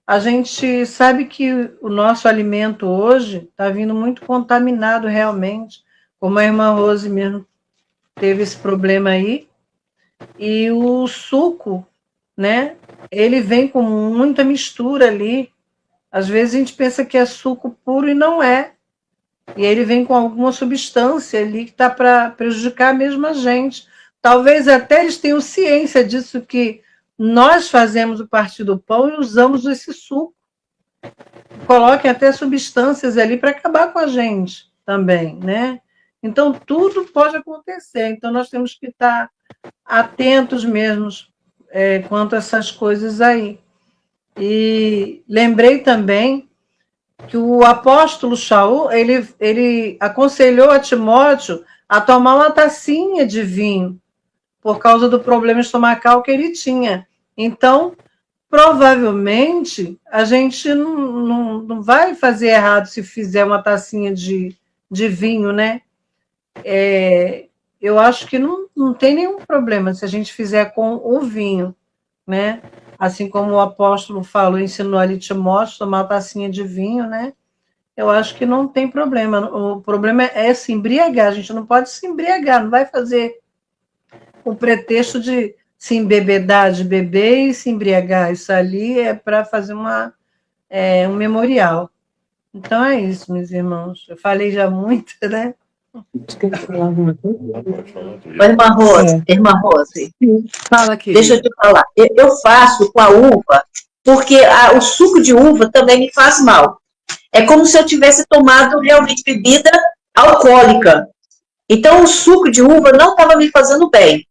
a gente sabe que o nosso alimento hoje está vindo muito contaminado realmente, como a irmã Rose mesmo teve esse problema aí, e o suco, né, ele vem com muita mistura ali. Às vezes a gente pensa que é suco puro e não é. E ele vem com alguma substância ali que está para prejudicar mesmo a gente. Talvez até eles tenham ciência disso, que nós fazemos o Partido do Pão e usamos esse suco. Coloquem até substâncias ali para acabar com a gente também, né? Então, tudo pode acontecer. Então, nós temos que estar atentos mesmo quanto a essas coisas aí. E lembrei também que o apóstolo Shaul, ele aconselhou a Timóteo a tomar uma tacinha de vinho, por causa do problema estomacal que ele tinha. Então, provavelmente, a gente não vai fazer errado se fizer uma tacinha de vinho, né? Eu acho que não tem nenhum problema se a gente fizer com o vinho, né? Assim como o apóstolo falou, ensinou ali Timóteo, tomar uma tacinha de vinho, né? Eu acho que não tem problema. O problema é se embriagar. A gente não pode se embriagar, não vai fazer o pretexto de se embebedar de beber e se embriagar. Isso ali é para fazer um memorial. Então é isso, meus irmãos. Eu falei já muito, né? Irmã Rose, Fala, querida. deixa eu te falar. Eu faço com a uva, porque o suco de uva também me faz mal. É como se eu tivesse tomado realmente bebida alcoólica. Então, o suco de uva não estava me fazendo bem.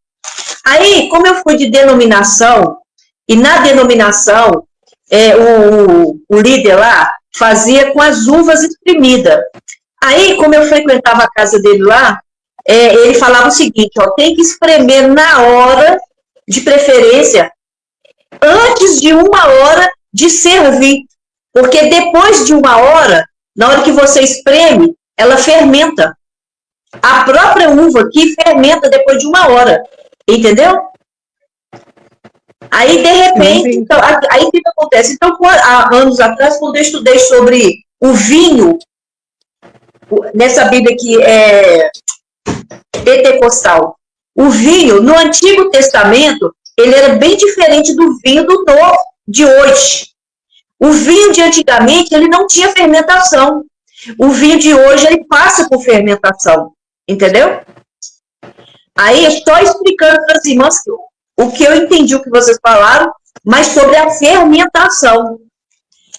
Aí, como eu fui de denominação, e na denominação, o líder lá fazia com as uvas espremidas. Aí, como eu frequentava a casa dele lá, ele falava o seguinte, ó, tem que espremer na hora, de preferência, antes de 1 hora de servir. Porque depois de 1 hora, na hora que você espreme, ela fermenta. A própria uva aqui fermenta depois de 1 hora. Entendeu? Aí, de repente, então, aí o que acontece? Então, há anos atrás, quando eu estudei sobre o vinho, nessa Bíblia que é pentecostal, o vinho, no Antigo Testamento, ele era bem diferente do vinho do Novo, de hoje. O vinho de antigamente, ele não tinha fermentação. O vinho de hoje, ele passa por fermentação. Entendeu? Aí, eu estou explicando para as irmãs o que eu entendi, o que vocês falaram, mas sobre a fermentação.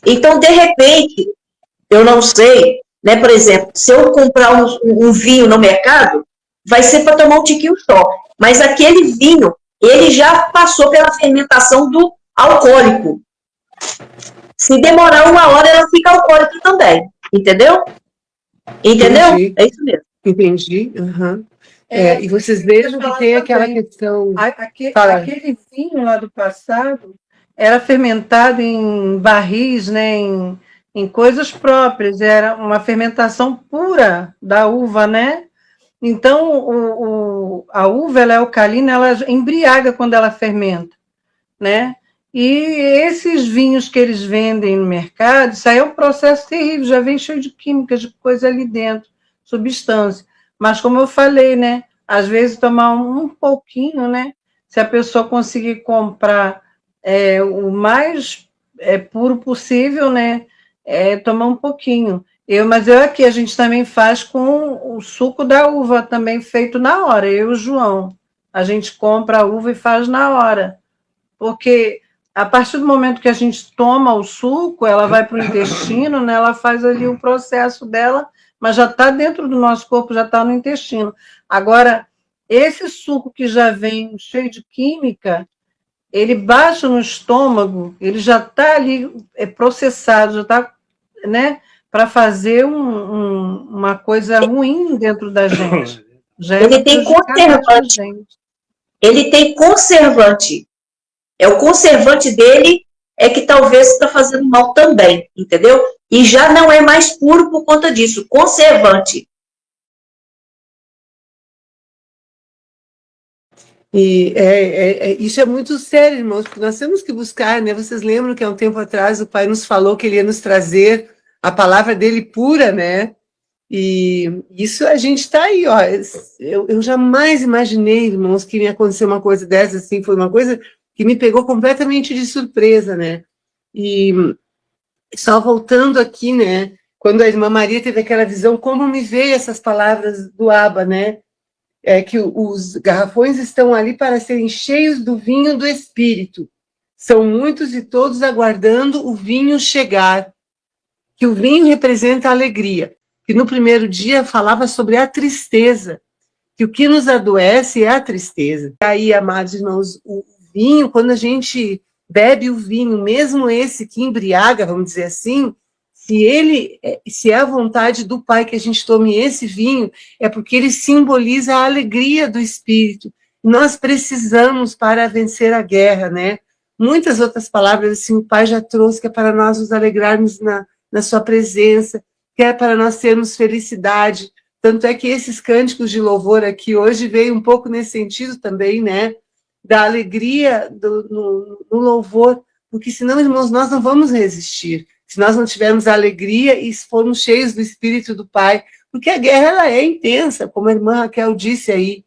Então, de repente, eu não sei, né? Por exemplo, se eu comprar um vinho no mercado, vai ser para tomar um tiquinho só. Mas aquele vinho, ele já passou pela fermentação do alcoólico. Se demorar 1 hora, ela fica alcoólica também. Entendeu? Entendeu? Entendi. É isso mesmo. Entendi. Uhum. E vocês vejam que tem aquela questão... Aquele vinho lá do passado era fermentado em barris, né, em coisas próprias, era uma fermentação pura da uva, né? Então, a uva, ela é alcalina, ela embriaga quando ela fermenta, né? E esses vinhos que eles vendem no mercado, isso aí é um processo terrível, já vem cheio de químicas, de coisa ali dentro, substância. Mas, como eu falei, né? Às vezes, tomar um pouquinho, né? Se a pessoa conseguir comprar o mais puro possível, né? Tomar um pouquinho. Mas aqui, a gente também faz com o suco da uva, também feito na hora, eu e o João. A gente compra a uva e faz na hora. Porque a partir do momento que a gente toma o suco, ela vai para o intestino, né? Ela faz ali o processo dela, mas já está dentro do nosso corpo, já está no intestino. Agora, esse suco que já vem cheio de química, ele baixa no estômago, ele já está ali processado, já está, né, para fazer uma coisa ruim dentro da gente. Já ele tem conservante. Ele tem conservante. É o conservante dele que talvez está fazendo mal também, entendeu? E já não é mais puro por conta disso, conservante. E isso é muito sério, irmãos, porque nós temos que buscar, né? Vocês lembram que há um tempo atrás o Pai nos falou que Ele ia nos trazer a palavra dele pura, né? E isso a gente está aí, ó. Eu jamais imaginei, irmãos, que ia acontecer uma coisa dessa, assim, foi uma coisa que me pegou completamente de surpresa, né? E só voltando aqui, né? Quando a irmã Maria teve aquela visão, como me veio essas palavras do Abba, né? Que os garrafões estão ali para serem cheios do vinho do Espírito. São muitos e todos aguardando o vinho chegar. Que o vinho representa a alegria. Que no primeiro dia falava sobre a tristeza. Que o que nos adoece é a tristeza. E aí, amados irmãos, o vinho, quando a gente bebe o vinho, mesmo esse que embriaga, vamos dizer assim, se é a vontade do Pai que a gente tome esse vinho, é porque ele simboliza a alegria do Espírito. Nós precisamos para vencer a guerra, né? Muitas outras palavras, assim, o Pai já trouxe, que é para nós nos alegrarmos na sua presença, que é para nós termos felicidade. Tanto é que esses cânticos de louvor aqui hoje veio um pouco nesse sentido também, né? Da alegria no louvor, porque senão, irmãos, nós não vamos resistir. Se nós não tivermos alegria e formos cheios do Espírito do Pai, porque a guerra ela é intensa, como a irmã Raquel disse aí,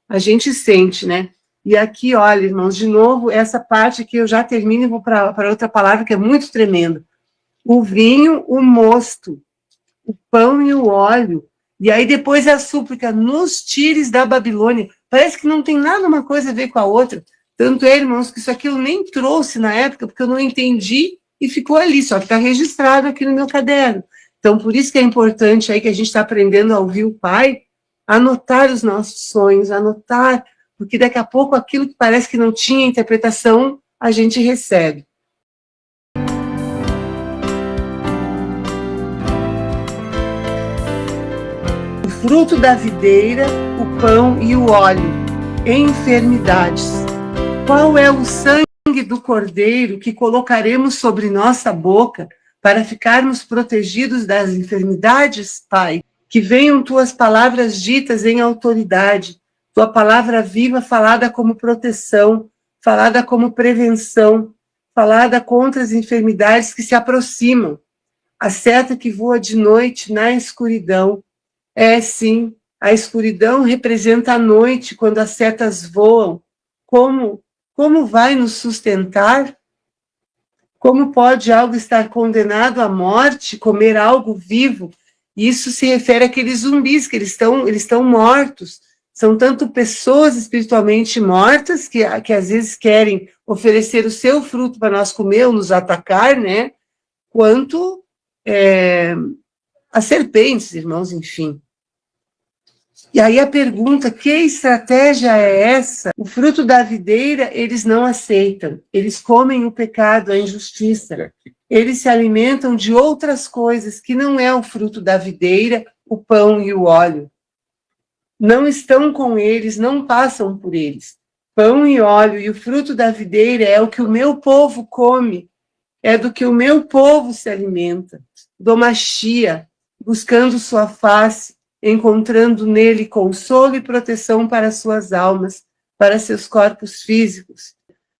a gente sente, né? E aqui, olha, irmãos, de novo, essa parte que eu já termino e vou para outra palavra que é muito tremenda. O vinho, o mosto, o pão e o óleo. E aí depois a súplica, nos tires da Babilônia. Parece que não tem nada uma coisa a ver com a outra. Tanto é, irmãos, que isso aqui eu nem trouxe na época, porque eu não entendi e ficou ali, só que está registrado aqui no meu caderno. Então, por isso que é importante aí que a gente está aprendendo a ouvir o Pai, anotar os nossos sonhos, anotar, porque daqui a pouco aquilo que parece que não tinha interpretação, a gente recebe. O fruto da videira, o pão e o óleo, enfermidades. Qual é o sangue do cordeiro que colocaremos sobre nossa boca para ficarmos protegidos das enfermidades, Pai? Que venham tuas palavras ditas em autoridade, tua palavra viva falada como proteção, falada como prevenção, falada contra as enfermidades que se aproximam. A seta que voa de noite na escuridão. É, sim, a escuridão representa a noite, quando as setas voam. Como vai nos sustentar? Como pode algo estar condenado à morte, comer algo vivo? Isso se refere àqueles zumbis, que eles estão mortos. São tanto pessoas espiritualmente mortas, que às vezes querem oferecer o seu fruto para nós comer ou nos atacar, né? Quanto as serpentes, irmãos, enfim. E aí a pergunta, que estratégia é essa? O fruto da videira eles não aceitam, eles comem o pecado, a injustiça, eles se alimentam de outras coisas que não é o fruto da videira, o pão e o óleo. Não estão com eles, não passam por eles. Pão e óleo e o fruto da videira é o que o meu povo come, é do que o meu povo se alimenta. Domachia, buscando sua face, encontrando nele consolo e proteção para suas almas, para seus corpos físicos.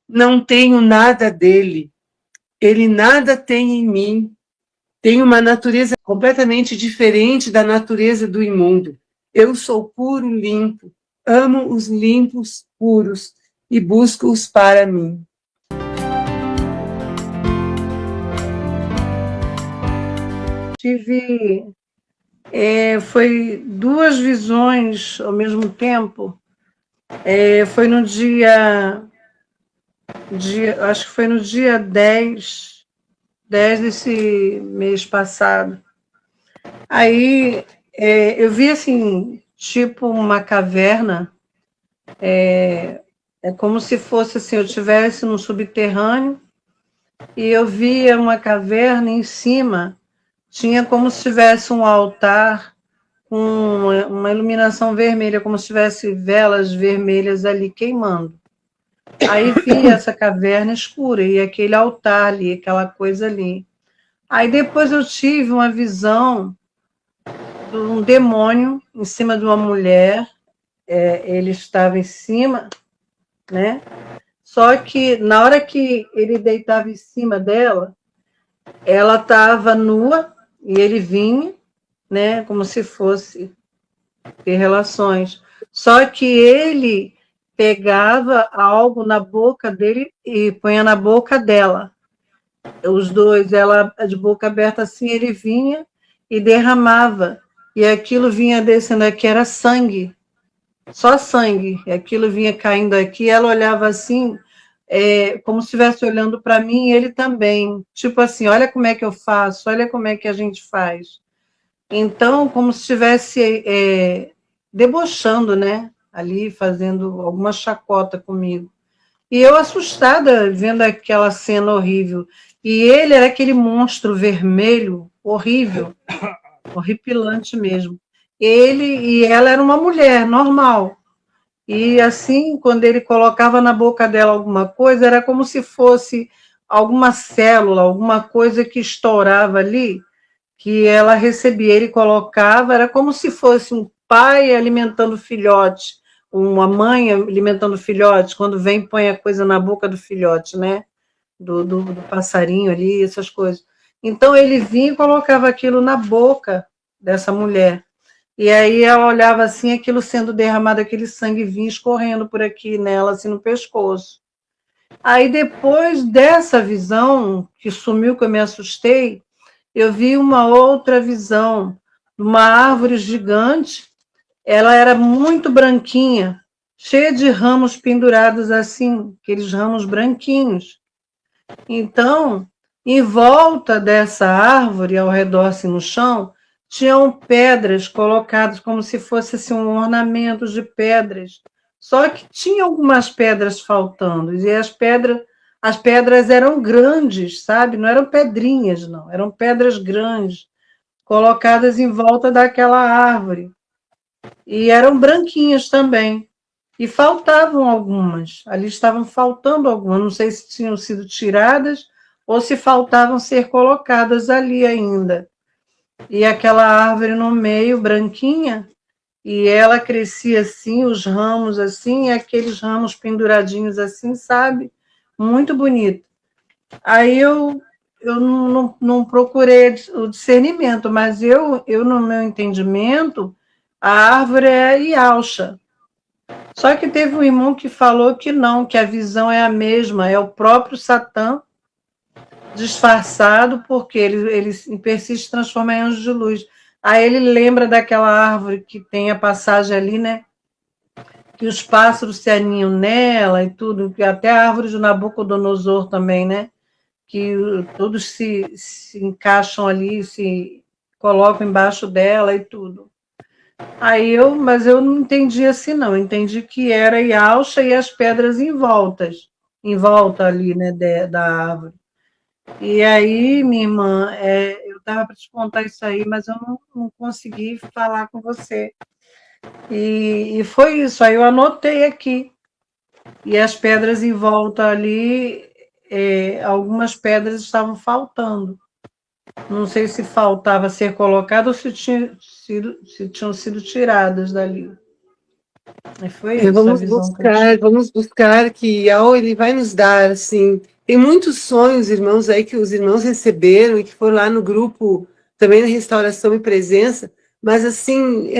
Não tenho nada dele, ele nada tem em mim. Tenho uma natureza completamente diferente da natureza do imundo. Eu sou puro, limpo, amo os limpos, puros, e busco-os para mim. Foi duas visões ao mesmo tempo. Foi no acho que foi no dia 10 desse mês passado. Aí eu vi assim, tipo uma caverna, é como se fosse assim, eu estivesse no subterrâneo e eu via uma caverna em cima, tinha como se tivesse um altar com uma iluminação vermelha, como se tivesse velas vermelhas ali queimando. Aí vi essa caverna escura e aquele altar ali, aquela coisa ali. Aí depois eu tive uma visão de um demônio em cima de uma mulher, ele estava em cima, né? Só que na hora que ele deitava em cima dela, ela estava nua e ele vinha, né? Como se fosse ter relações. Só que ele pegava algo na boca dele e punha na boca dela. Os dois, ela de boca aberta assim, ele vinha e derramava. E aquilo vinha descendo aqui, era sangue. Só sangue. E aquilo vinha caindo aqui, ela olhava assim, como se estivesse olhando para mim e ele também. Tipo assim, olha como é que eu faço, olha como é que a gente faz. Então, como se estivesse debochando, né? Ali, fazendo alguma chacota comigo. E eu assustada, vendo aquela cena horrível. E ele era aquele monstro vermelho, horrível, horripilante mesmo. Ele e ela era uma mulher normal. E assim, quando ele colocava na boca dela alguma coisa, era como se fosse alguma célula, alguma coisa que estourava ali, que ela recebia. Ele colocava, era como se fosse um pai alimentando filhote, uma mãe alimentando filhote, quando vem põe a coisa na boca do filhote, né? Do passarinho ali, essas coisas. Então ele vinha e colocava aquilo na boca dessa mulher. E aí ela olhava assim, aquilo sendo derramado, aquele sangue vinha escorrendo por aqui nela, assim, no pescoço. Aí depois dessa visão, que sumiu, que eu me assustei, eu vi uma outra visão, uma árvore gigante, ela era muito branquinha, cheia de ramos pendurados assim, aqueles ramos branquinhos. Então, em volta dessa árvore, ao redor assim, no chão, tinham pedras colocadas como se fosse assim, um ornamento de pedras. Só que tinha algumas pedras faltando, e as pedras eram grandes, sabe? Não eram pedrinhas, não, eram pedras grandes, colocadas em volta daquela árvore. E eram branquinhas também. E faltavam algumas, ali estavam faltando algumas, não sei se tinham sido tiradas ou se faltavam ser colocadas ali ainda. E aquela árvore no meio, branquinha, e ela crescia assim, os ramos assim, e aqueles ramos penduradinhos assim, sabe? Muito bonito. Aí eu não procurei o discernimento, mas eu, no meu entendimento, a árvore é a Ialcha. Só que teve um irmão que falou que não, que a visão é a mesma, é o próprio Satã disfarçado, porque ele persiste se transforma em anjo de luz. Aí ele lembra daquela árvore que tem a passagem ali, né? Que os pássaros se aninham nela e tudo, que até a árvore de Nabucodonosor também, né? Que todos se encaixam ali, se colocam embaixo dela e tudo. Mas eu não entendi assim, não. Eu entendi que era Yalcha e as pedras em volta ali, né, da árvore. E aí, minha irmã, eu estava para te contar isso aí, mas eu não consegui falar com você. E foi isso, aí eu anotei aqui. E as pedras em volta ali, algumas pedras estavam faltando. Não sei se faltava ser colocado ou se tinham sido tiradas dali. E foi isso, a visão que eu tive. Vamos buscar que ele vai nos dar, assim. Tem muitos sonhos, irmãos, aí que os irmãos receberam e que foram lá no grupo também na Restauração e Presença, mas assim,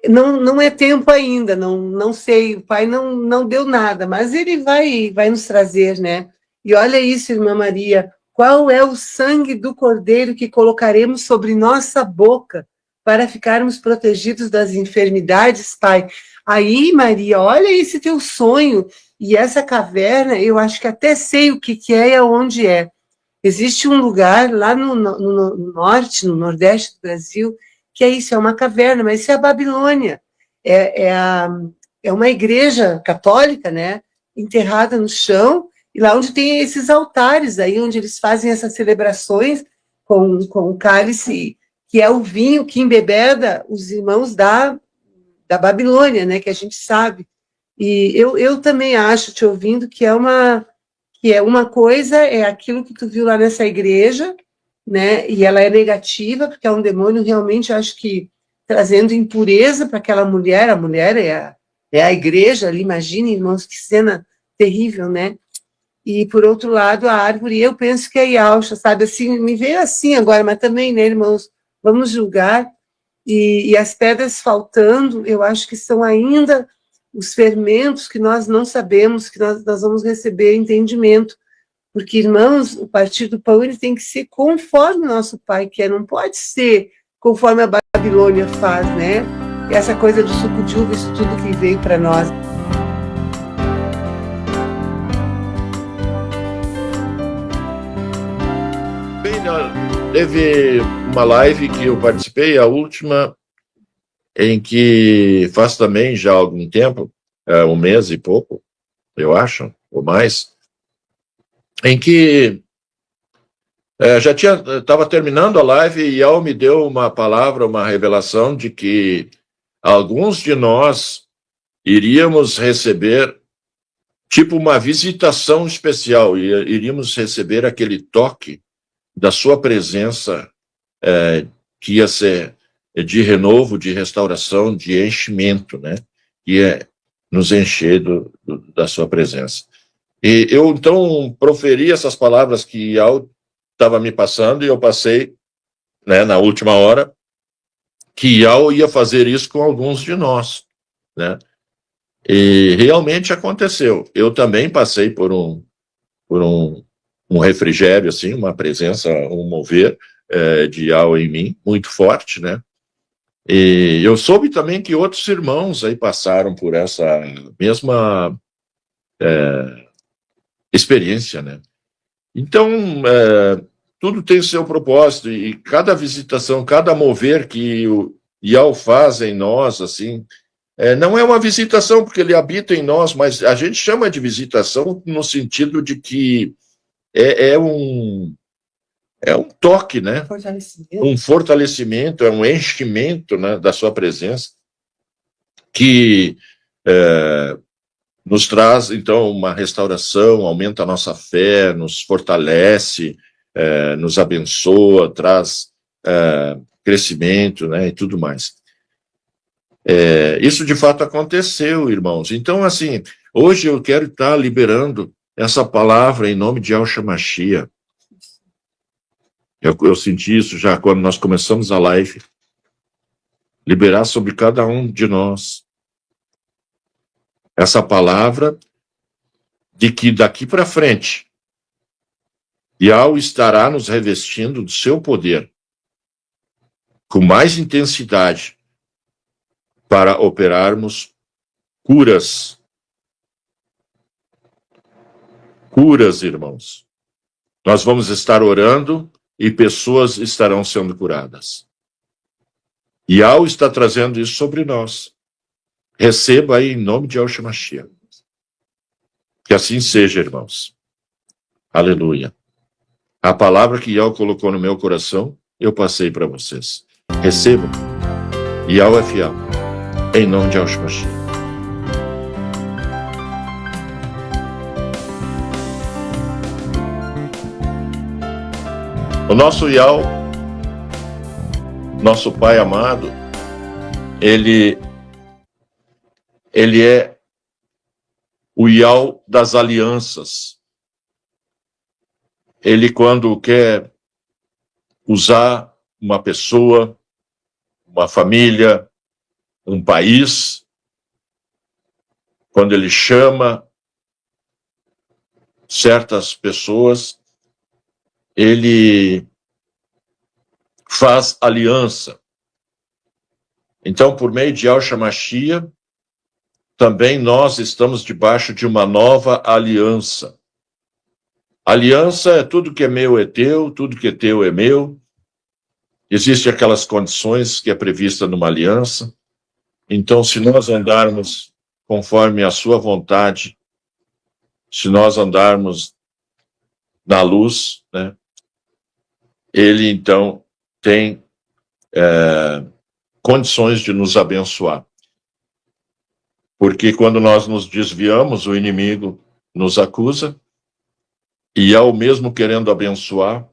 não é tempo ainda, não sei, o Pai não deu nada, mas Ele vai nos trazer, né? E olha isso, irmã Maria, qual é o sangue do Cordeiro que colocaremos sobre nossa boca para ficarmos protegidos das enfermidades, Pai? Aí, Maria, olha esse teu sonho, e essa caverna, eu acho que até sei o que é e aonde é. Existe um lugar lá no norte, no nordeste do Brasil, que é isso, é uma caverna, mas isso é a Babilônia. É uma igreja católica, né, enterrada no chão, e lá onde tem esses altares, aí onde eles fazem essas celebrações com o cálice, que é o vinho que embebeda os irmãos da Babilônia, né, que a gente sabe. E eu também acho, te ouvindo, que é uma coisa, é aquilo que tu viu lá nessa igreja, né? E ela é negativa, porque é um demônio realmente, acho que, trazendo impureza para aquela mulher. A mulher é a igreja ali, imagine, irmãos, que cena terrível, né? E, por outro lado, a árvore, eu penso que é Yalcha, sabe? Assim, me veio assim agora, mas também, né, irmãos? Vamos julgar. E as pedras faltando, eu acho que são ainda os fermentos que nós não sabemos, que nós vamos receber entendimento. Porque, irmãos, o partir do pão ele tem que ser conforme o nosso Pai quer, não pode ser conforme a Babilônia faz, né? E essa coisa do suco de uva, isso tudo que veio para nós. Bem, teve uma live que eu participei, a última, em que faz também já algum tempo, um mês e pouco, eu acho, ou mais, em que estava terminando a live e Al me deu uma palavra, uma revelação de que alguns de nós iríamos receber tipo uma visitação especial, iríamos receber aquele toque da sua presença, que ia ser de renovo, de restauração, de enchimento, né? Que é nos encher da sua presença. E eu, então, proferi essas palavras que Al estava me passando, e eu passei, né, na última hora, que Yahweh ia fazer isso com alguns de nós, né? E realmente aconteceu. Eu também passei por um refrigério, assim, uma presença, um mover de Yahweh em mim, muito forte, né? E eu soube também que outros irmãos aí passaram por essa mesma experiência, né? Então, tudo tem seu propósito, e cada visitação, cada mover que o Yahweh faz em nós, assim, não é uma visitação porque ele habita em nós, mas a gente chama de visitação no sentido de que é um toque, né? Um fortalecimento, é um enchimento, né, da sua presença, que nos traz, então, uma restauração, aumenta a nossa fé, nos fortalece, nos abençoa, traz crescimento, né, e tudo mais. Isso de fato aconteceu, irmãos. Então, assim, hoje eu quero estar liberando essa palavra em nome de Yahshua Mashiach. Eu senti isso já quando nós começamos a live. Liberar sobre cada um de nós essa palavra de que daqui para frente Yahweh estará nos revestindo do seu poder com mais intensidade para operarmos curas. Curas, irmãos. Nós vamos estar orando e pessoas estarão sendo curadas. Yahweh está trazendo isso sobre nós. Receba aí em nome de Yahshua Mashiach. Que assim seja, irmãos. Aleluia. A palavra que Yahweh colocou no meu coração, eu passei para vocês. Recebam. Yahweh é fiel. Em nome de Yahshua Mashiach. O nosso Yahweh, nosso Pai amado, ele é o Yahweh das alianças. Ele, quando quer usar uma pessoa, uma família, um país, quando ele chama certas pessoas, ele faz aliança. Então, por meio de Yahshua Mashiach, também nós estamos debaixo de uma nova aliança. Aliança é tudo que é meu é teu, tudo que é teu é meu. Existem aquelas condições que é prevista numa aliança. Então, se nós andarmos conforme a sua vontade, se nós andarmos na luz, né, ele, então, tem condições de nos abençoar. Porque quando nós nos desviamos, o inimigo nos acusa, e ao mesmo querendo abençoar,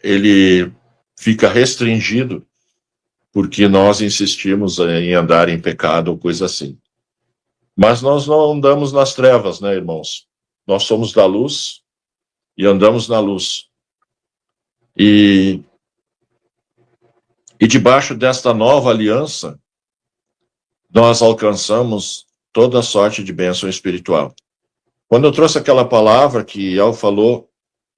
ele fica restringido, porque nós insistimos em andar em pecado ou coisa assim. Mas nós não andamos nas trevas, né, irmãos? Nós somos da luz e andamos na luz. E debaixo desta nova aliança, nós alcançamos toda sorte de bênção espiritual. Quando eu trouxe aquela palavra que El falou,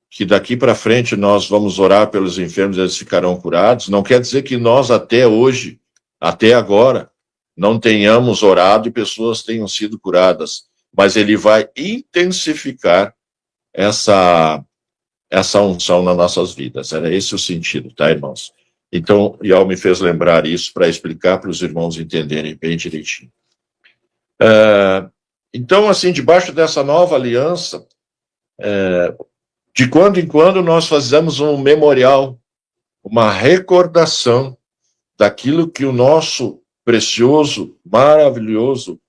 que daqui para frente nós vamos orar pelos enfermos e eles ficarão curados, não quer dizer que nós até hoje, até agora, não tenhamos orado e pessoas tenham sido curadas, mas ele vai intensificar essa unção nas nossas vidas. Era esse o sentido, tá, irmãos? Então, Yahweh me fez lembrar isso para explicar para os irmãos entenderem bem direitinho. Então, assim, debaixo dessa nova aliança, de quando em quando nós fazemos um memorial, uma recordação daquilo que o nosso precioso, maravilhoso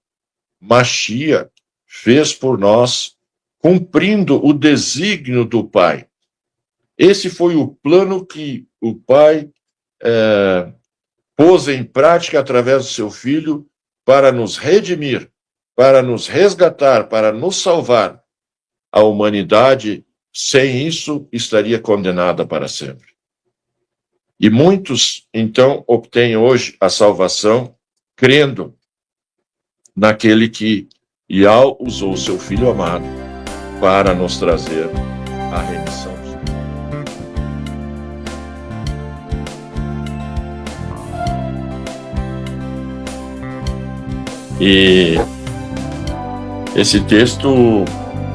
Mashiach fez por nós, cumprindo o desígnio do Pai. Esse foi o plano que o Pai pôs em prática através do seu Filho para nos redimir, para nos resgatar, para nos salvar. A humanidade, sem isso, estaria condenada para sempre. E muitos, então, obtêm hoje a salvação crendo naquele que Yahweh usou seu Filho amado para nos trazer a remissão. E esse texto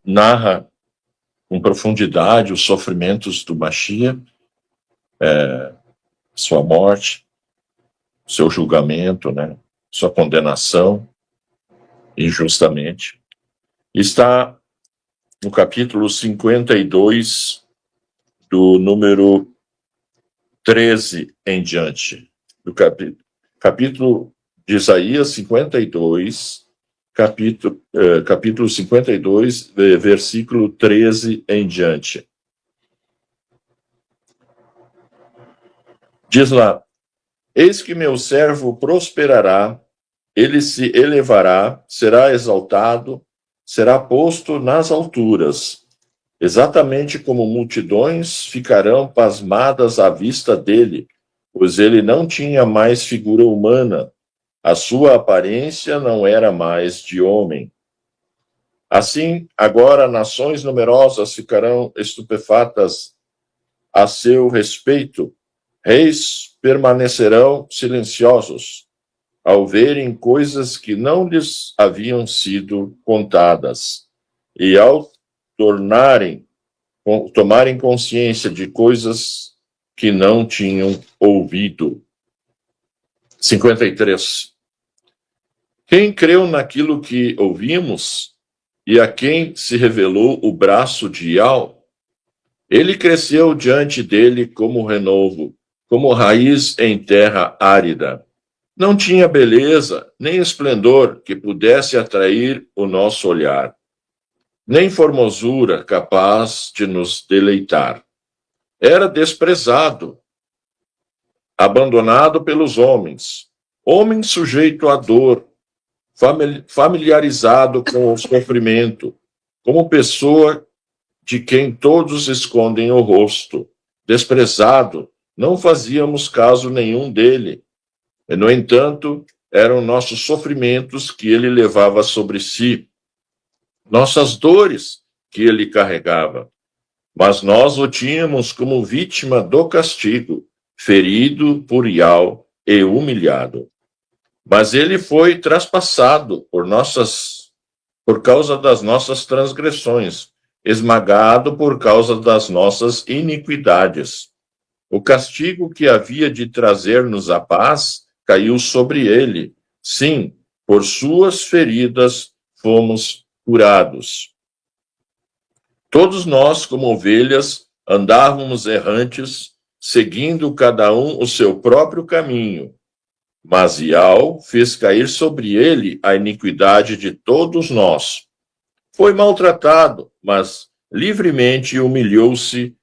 narra com profundidade os sofrimentos do Mashiach, sua morte, seu julgamento, né, sua condenação injustamente. Está no capítulo 52, do número 13 em diante. Do capítulo de Isaías 52, capítulo 52, versículo 13 em diante. Diz lá: eis que meu servo prosperará, ele se elevará, será exaltado, será posto nas alturas. Exatamente como multidões ficarão pasmadas à vista dele, pois ele não tinha mais figura humana, a sua aparência não era mais de homem. Assim, agora nações numerosas ficarão estupefatas a seu respeito, reis permanecerão silenciosos, ao verem coisas que não lhes haviam sido contadas, e ao tomarem consciência de coisas que não tinham ouvido. 53. Quem creu naquilo que ouvimos, e a quem se revelou o braço de Yahweh? Ele cresceu diante dele como renovo, como raiz em terra árida. Não tinha beleza, nem esplendor que pudesse atrair o nosso olhar, nem formosura capaz de nos deleitar. Era desprezado, abandonado pelos homens, homem sujeito à dor, familiarizado com o sofrimento, como pessoa de quem todos escondem o rosto. Desprezado, não fazíamos caso nenhum dele. E, no entanto, eram nossos sofrimentos que ele levava sobre si, nossas dores que ele carregava. Mas nós o tínhamos como vítima do castigo, ferido por Yahweh e humilhado. Mas ele foi traspassado por causa das nossas transgressões, esmagado por causa das nossas iniquidades. O castigo que havia de trazer-nos a paz caiu sobre ele. Sim, por suas feridas fomos curados. Todos nós, como ovelhas, andávamos errantes, seguindo cada um o seu próprio caminho. Mas Yahweh fez cair sobre ele a iniquidade de todos nós. Foi maltratado, mas livremente humilhou-se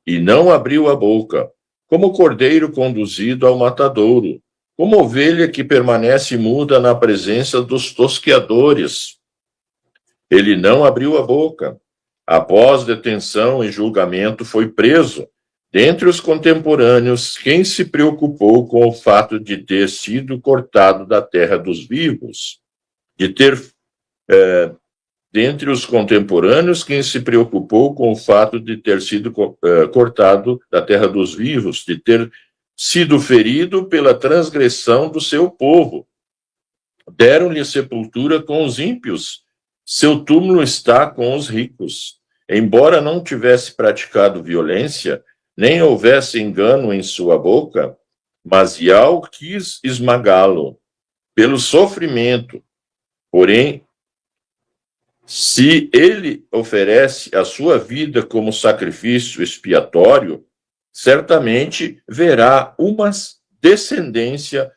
e não abriu a boca, como cordeiro conduzido ao matadouro, como ovelha que permanece muda na presença dos tosqueadores. Ele não abriu a boca. Após detenção e julgamento, foi preso. Dentre os contemporâneos, quem se preocupou com o fato de ter sido cortado da terra dos vivos? Dentre os contemporâneos, quem se preocupou com o fato de ter sido cortado da terra dos vivos, de ter sido ferido pela transgressão do seu povo? Deram-lhe sepultura com os ímpios, seu túmulo está com os ricos. Embora não tivesse praticado violência, nem houvesse engano em sua boca, mas Yahweh quis esmagá-lo pelo sofrimento. Porém, se ele oferece a sua vida como sacrifício expiatório, certamente verá uma descendência,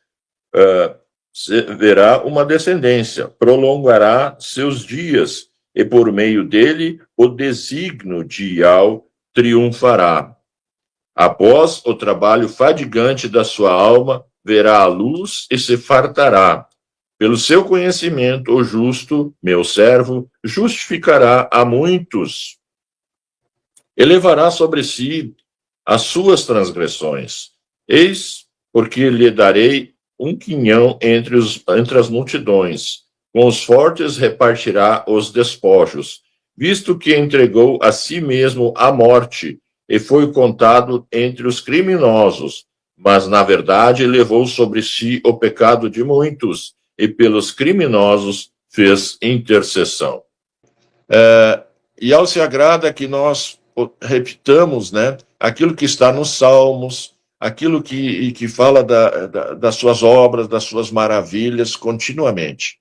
prolongará seus dias, e por meio dele o desígnio de Yahweh triunfará. Após o trabalho fadigante da sua alma, verá a luz e se fartará. Pelo seu conhecimento, o justo, meu servo, justificará a muitos. Elevará sobre si as suas transgressões. Eis porque lhe darei um quinhão entre as multidões, com os fortes repartirá os despojos, visto que entregou a si mesmo à morte, e foi contado entre os criminosos, mas, na verdade, levou sobre si o pecado de muitos, e pelos criminosos fez intercessão. E ao se agrada que nós repitamos, né, aquilo que está nos Salmos, aquilo que fala das suas obras, das suas maravilhas, continuamente.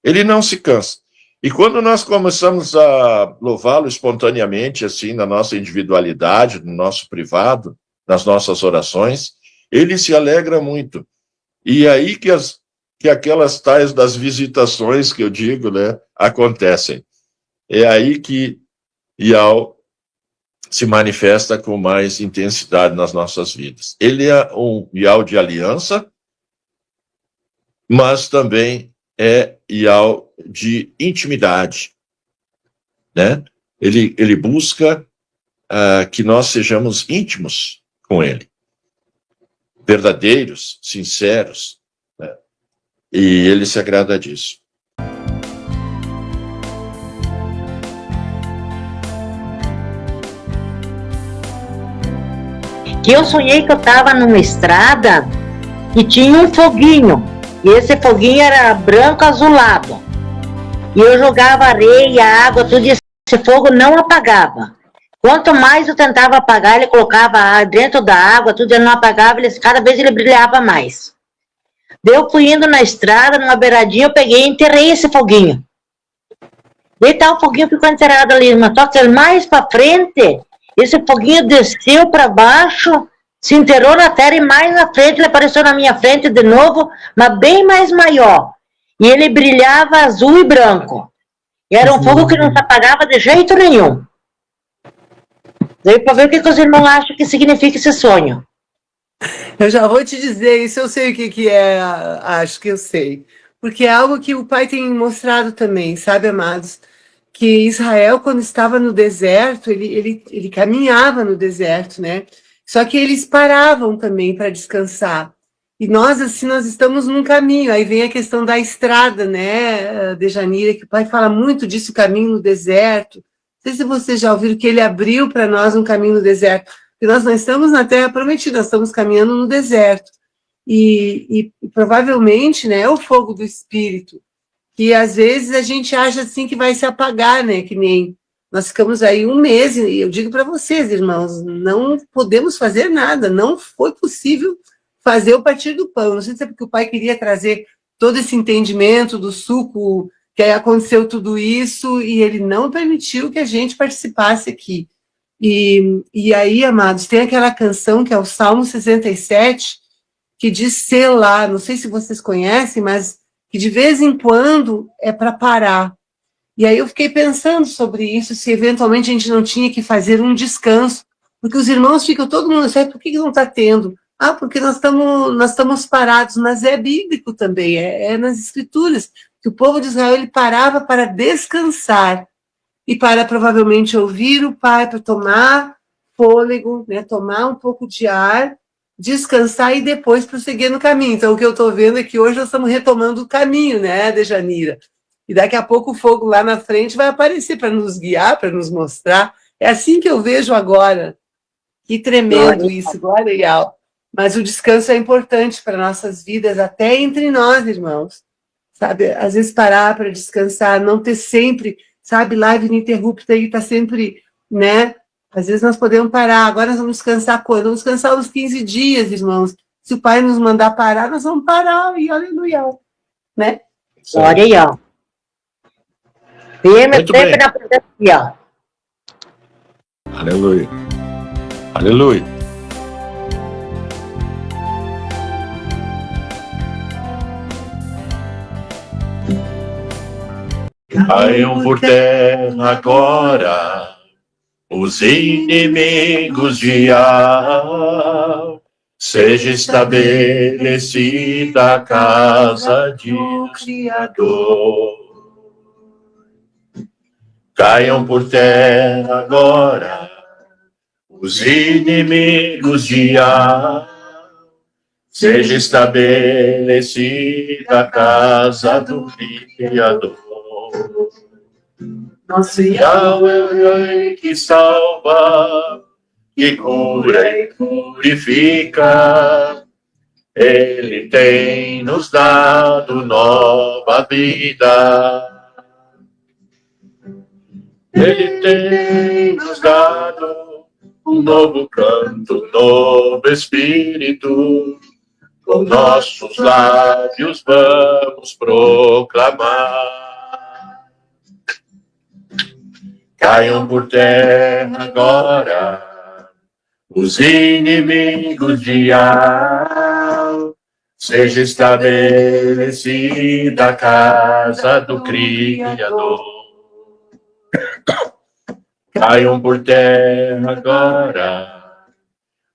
Ele não se cansa. E quando nós começamos a louvá-lo espontaneamente, assim, na nossa individualidade, no nosso privado, nas nossas orações, ele se alegra muito. E é aí que aquelas tais das visitações que eu digo, né, acontecem. É aí que Yao se manifesta com mais intensidade nas nossas vidas. Ele é um Yao de aliança, mas também é Yao de intimidade, né? Ele busca que nós sejamos íntimos com ele, verdadeiros, sinceros, né? E ele se agrada disso. Que eu sonhei que eu estava numa estrada e tinha um foguinho. E esse foguinho era branco azulado. E eu jogava areia, água, tudo, e esse fogo não apagava. Quanto mais eu tentava apagar, ele colocava dentro da água, tudo, ele não apagava, cada vez ele brilhava mais. Daí eu fui indo na estrada, numa beiradinha, eu peguei e enterrei esse foguinho. Daí tá, o foguinho ficou enterrado ali, mas só que mais para frente, esse foguinho desceu para baixo, se enterrou na terra e mais na frente, ele apareceu na minha frente de novo, mas bem mais maior. E ele brilhava azul e branco. E era um fogo que não se apagava de jeito nenhum. Daí para ver o que os irmãos acham que significa esse sonho. Eu já vou te dizer, isso eu sei o que é, acho que eu sei. Porque é algo que o Pai tem mostrado também, sabe, amados? Que Israel, quando estava no deserto, ele caminhava no deserto, né? Só que eles paravam também para descansar. E nós, assim, nós estamos num caminho. Aí vem a questão da estrada, né, Dejanira, que o Pai fala muito disso, o caminho no deserto. Não sei se vocês já ouviram que ele abriu para nós um caminho no deserto. Porque nós não estamos na Terra Prometida, nós estamos caminhando no deserto. E provavelmente, né, é o fogo do Espírito, que às vezes a gente acha assim que vai se apagar, né? Que nem nós ficamos aí um mês, e eu digo para vocês, irmãos, não podemos fazer nada, não foi possível fazer o partir do pão. Não sei se é porque o Pai queria trazer todo esse entendimento do suco, que aí aconteceu tudo isso, e ele não permitiu que a gente participasse aqui. E aí, amados, tem aquela canção que é o Salmo 67, que diz Selá, não sei se vocês conhecem, mas que de vez em quando é para parar. E aí eu fiquei pensando sobre isso, se eventualmente a gente não tinha que fazer um descanso, porque os irmãos ficam, todo mundo, sabe por que não está tendo? Ah, porque nós estamos parados, mas é bíblico também, é nas escrituras, que o povo de Israel ele parava para descansar, e para provavelmente ouvir o Pai, para tomar fôlego, né, tomar um pouco de ar, descansar e depois prosseguir no caminho. Então, o que eu estou vendo é que hoje nós estamos retomando o caminho, né, Dejanira? E daqui a pouco o fogo lá na frente vai aparecer para nos guiar, para nos mostrar. É assim que eu vejo agora. Que tremendo isso, glória ao. Mas o descanso é importante para nossas vidas, até entre nós, irmãos. Sabe, às vezes parar para descansar, não ter sempre, sabe, live ininterrupta aí, está sempre, né? Às vezes nós podemos parar, agora nós vamos descansar quando? Vamos descansar uns 15 dias, irmãos. Se o Pai nos mandar parar, nós vamos parar, e aleluia, né? Glória ao. Firme Muito sempre bem. na presença. Aleluia. Aleluia. Caiam por terra agora os inimigos de Yah. Seja estabelecida a casa do Criador. Caiam por terra agora os inimigos de Yah. seja estabelecida a casa do Criador. Nosso Yahweh que salva, que cura e purifica, Ele tem nos dado nova vida. Ele tem nos dado um novo canto, um novo espírito. Com nossos lábios vamos proclamar. Caiam por terra agora os inimigos de Yahweh. Seja estabelecida a casa do Criador. Caiam por terra agora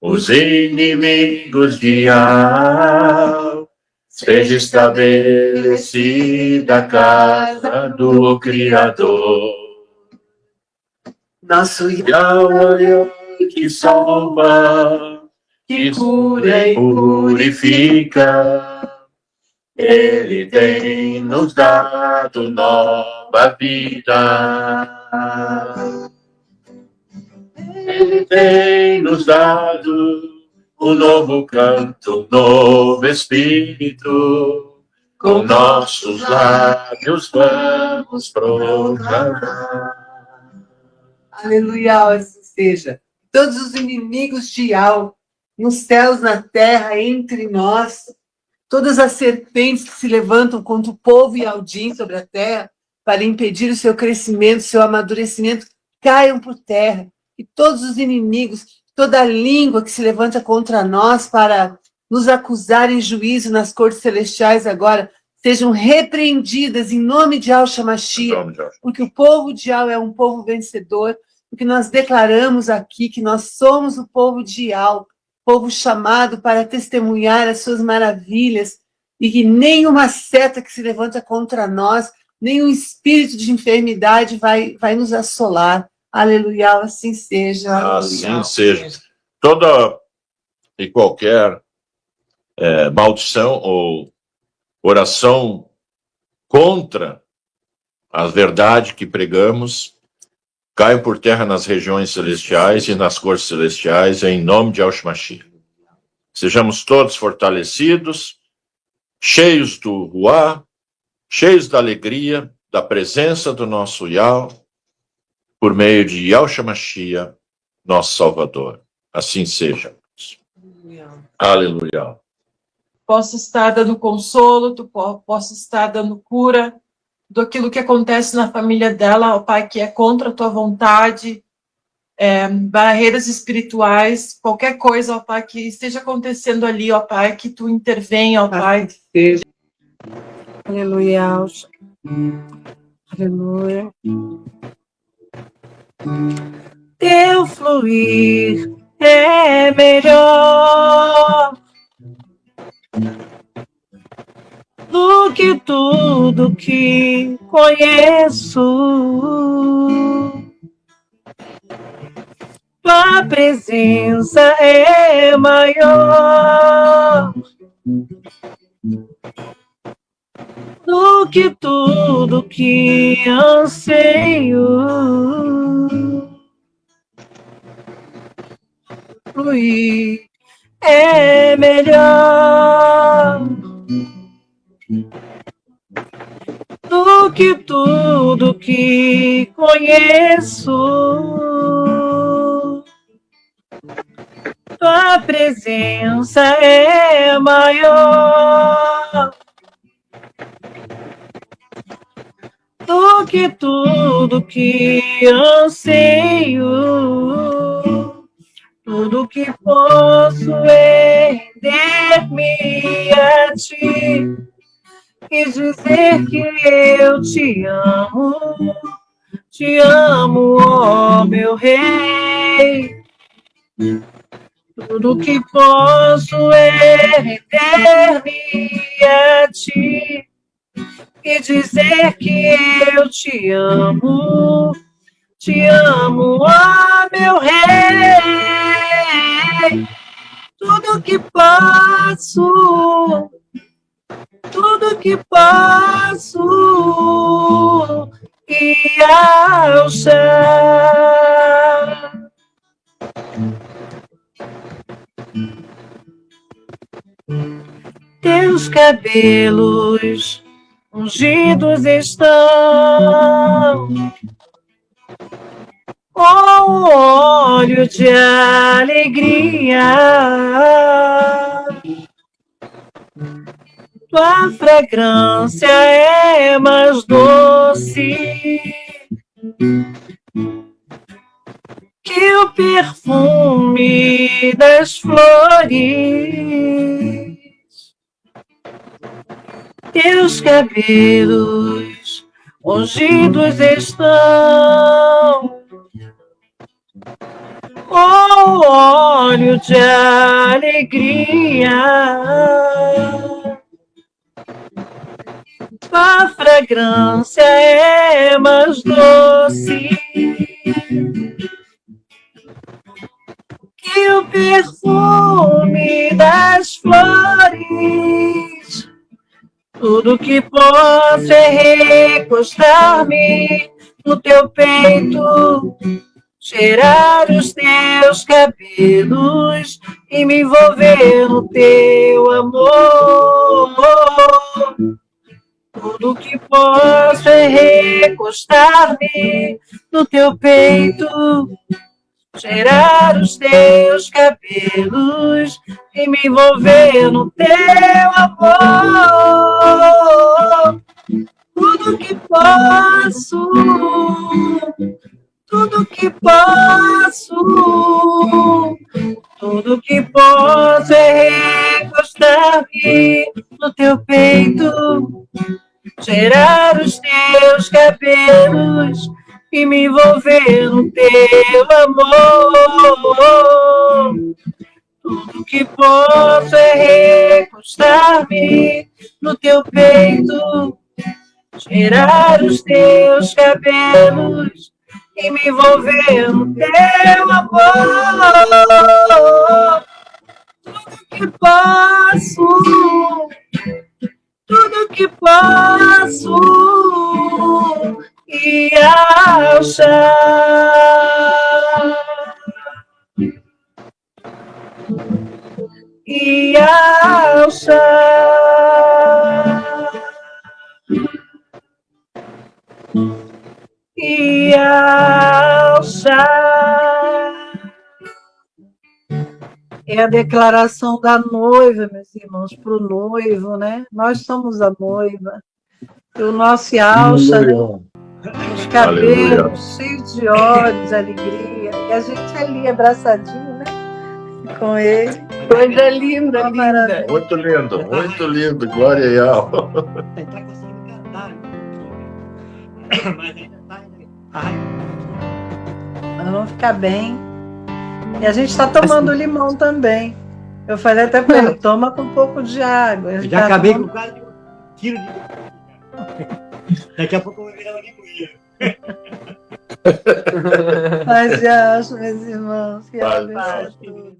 os inimigos de Yahweh. Seja estabelecida a casa do Criador. Nosso Yahweh que salva, que cura e purifica, Ele tem nos dado nova vida. Ele tem nos dado um novo canto, um novo espírito. Com nossos lábios vamos proclamar. Aleluia, assim seja. Todos os inimigos de Yahweh, nos céus, na terra, entre nós, todas as serpentes que se levantam contra o povo Yaldim sobre a terra, para impedir o seu crescimento, o seu amadurecimento, caiam por terra. E todos os inimigos, toda língua que se levanta contra nós para nos acusar em juízo nas cortes celestiais agora, sejam repreendidas em nome de Yahshua Mashiach, porque o povo de Yahweh é um povo vencedor, porque nós declaramos aqui que nós somos o povo de Yahweh, povo chamado para testemunhar as suas maravilhas, e que nenhuma seta que se levanta contra nós, nenhum espírito de enfermidade vai nos assolar. Aleluia, assim seja. Assim seja. Toda e qualquer maldição ou oração contra a verdade que pregamos, caiam por terra nas regiões celestiais e nas cortes celestiais, em nome de Yahshua Mashiach. Sejamos todos fortalecidos, cheios do Ruá, cheios da alegria, da presença do nosso Yahweh, por meio de Yahshua Mashiach, nosso Salvador. Assim seja. Aleluia. Posso estar dando consolo, posso estar dando cura do aquilo que acontece na família dela, ó Pai, que é contra a tua vontade, barreiras espirituais, qualquer coisa, ó Pai, que esteja acontecendo ali, ó Pai, que tu intervenha, ó Pai. Aleluia. Aleluia. Teu fluir é melhor do que tudo que conheço. Tua presença é maior do que tudo que anseio. Fluir é melhor do que tudo que conheço. Tua presença é maior do que tudo que anseio. Tudo que posso render-me a ti e dizer que eu te amo, ó meu rei. Tudo que posso render-me a ti e dizer que eu te amo, ó meu rei. Tudo que posso, tudo que posso, e ao chão. Teus cabelos ungidos estão com óleo de alegria. Tua fragrância é mais doce que o perfume das flores. Teus cabelos ungidos estão com óleo de alegria. Tua fragrância é mais doce que o perfume das flores. Tudo que posso é recostar-me no teu peito, cheirar os teus cabelos e me envolver no teu amor. Tudo que posso é recostar-me no teu peito, cheirar os teus cabelos e me envolver no teu amor. Tudo que posso, tudo que posso, tudo que posso é recostar-me no teu peito, cheirar os teus cabelos e me envolver no teu amor. Tudo que posso é recostar-me no teu peito, cheirar os teus cabelos e me envolver no teu amor. Tudo que posso, tudo que posso, e ao chão. E ao chão. E ao chão. É a declaração da noiva, meus irmãos, para o noivo, né? Nós somos a noiva. E o nosso alça, né? Os cabelos cheios de olhos, de alegria. E a gente ali abraçadinho, né? Com ele. Coisa linda, linda. Maravilha. Muito lindo, glória e alma. Está conseguindo cantar, mas ainda está. Nós vamos ficar bem. E a gente está tomando limão também. Eu falei até para ele, toma com um pouco de água. Eu já acabei com quase um quilo de. Daqui a pouco eu vou virar uma linguinha. Mas já acho, meus irmãos, que Paz, abençoe.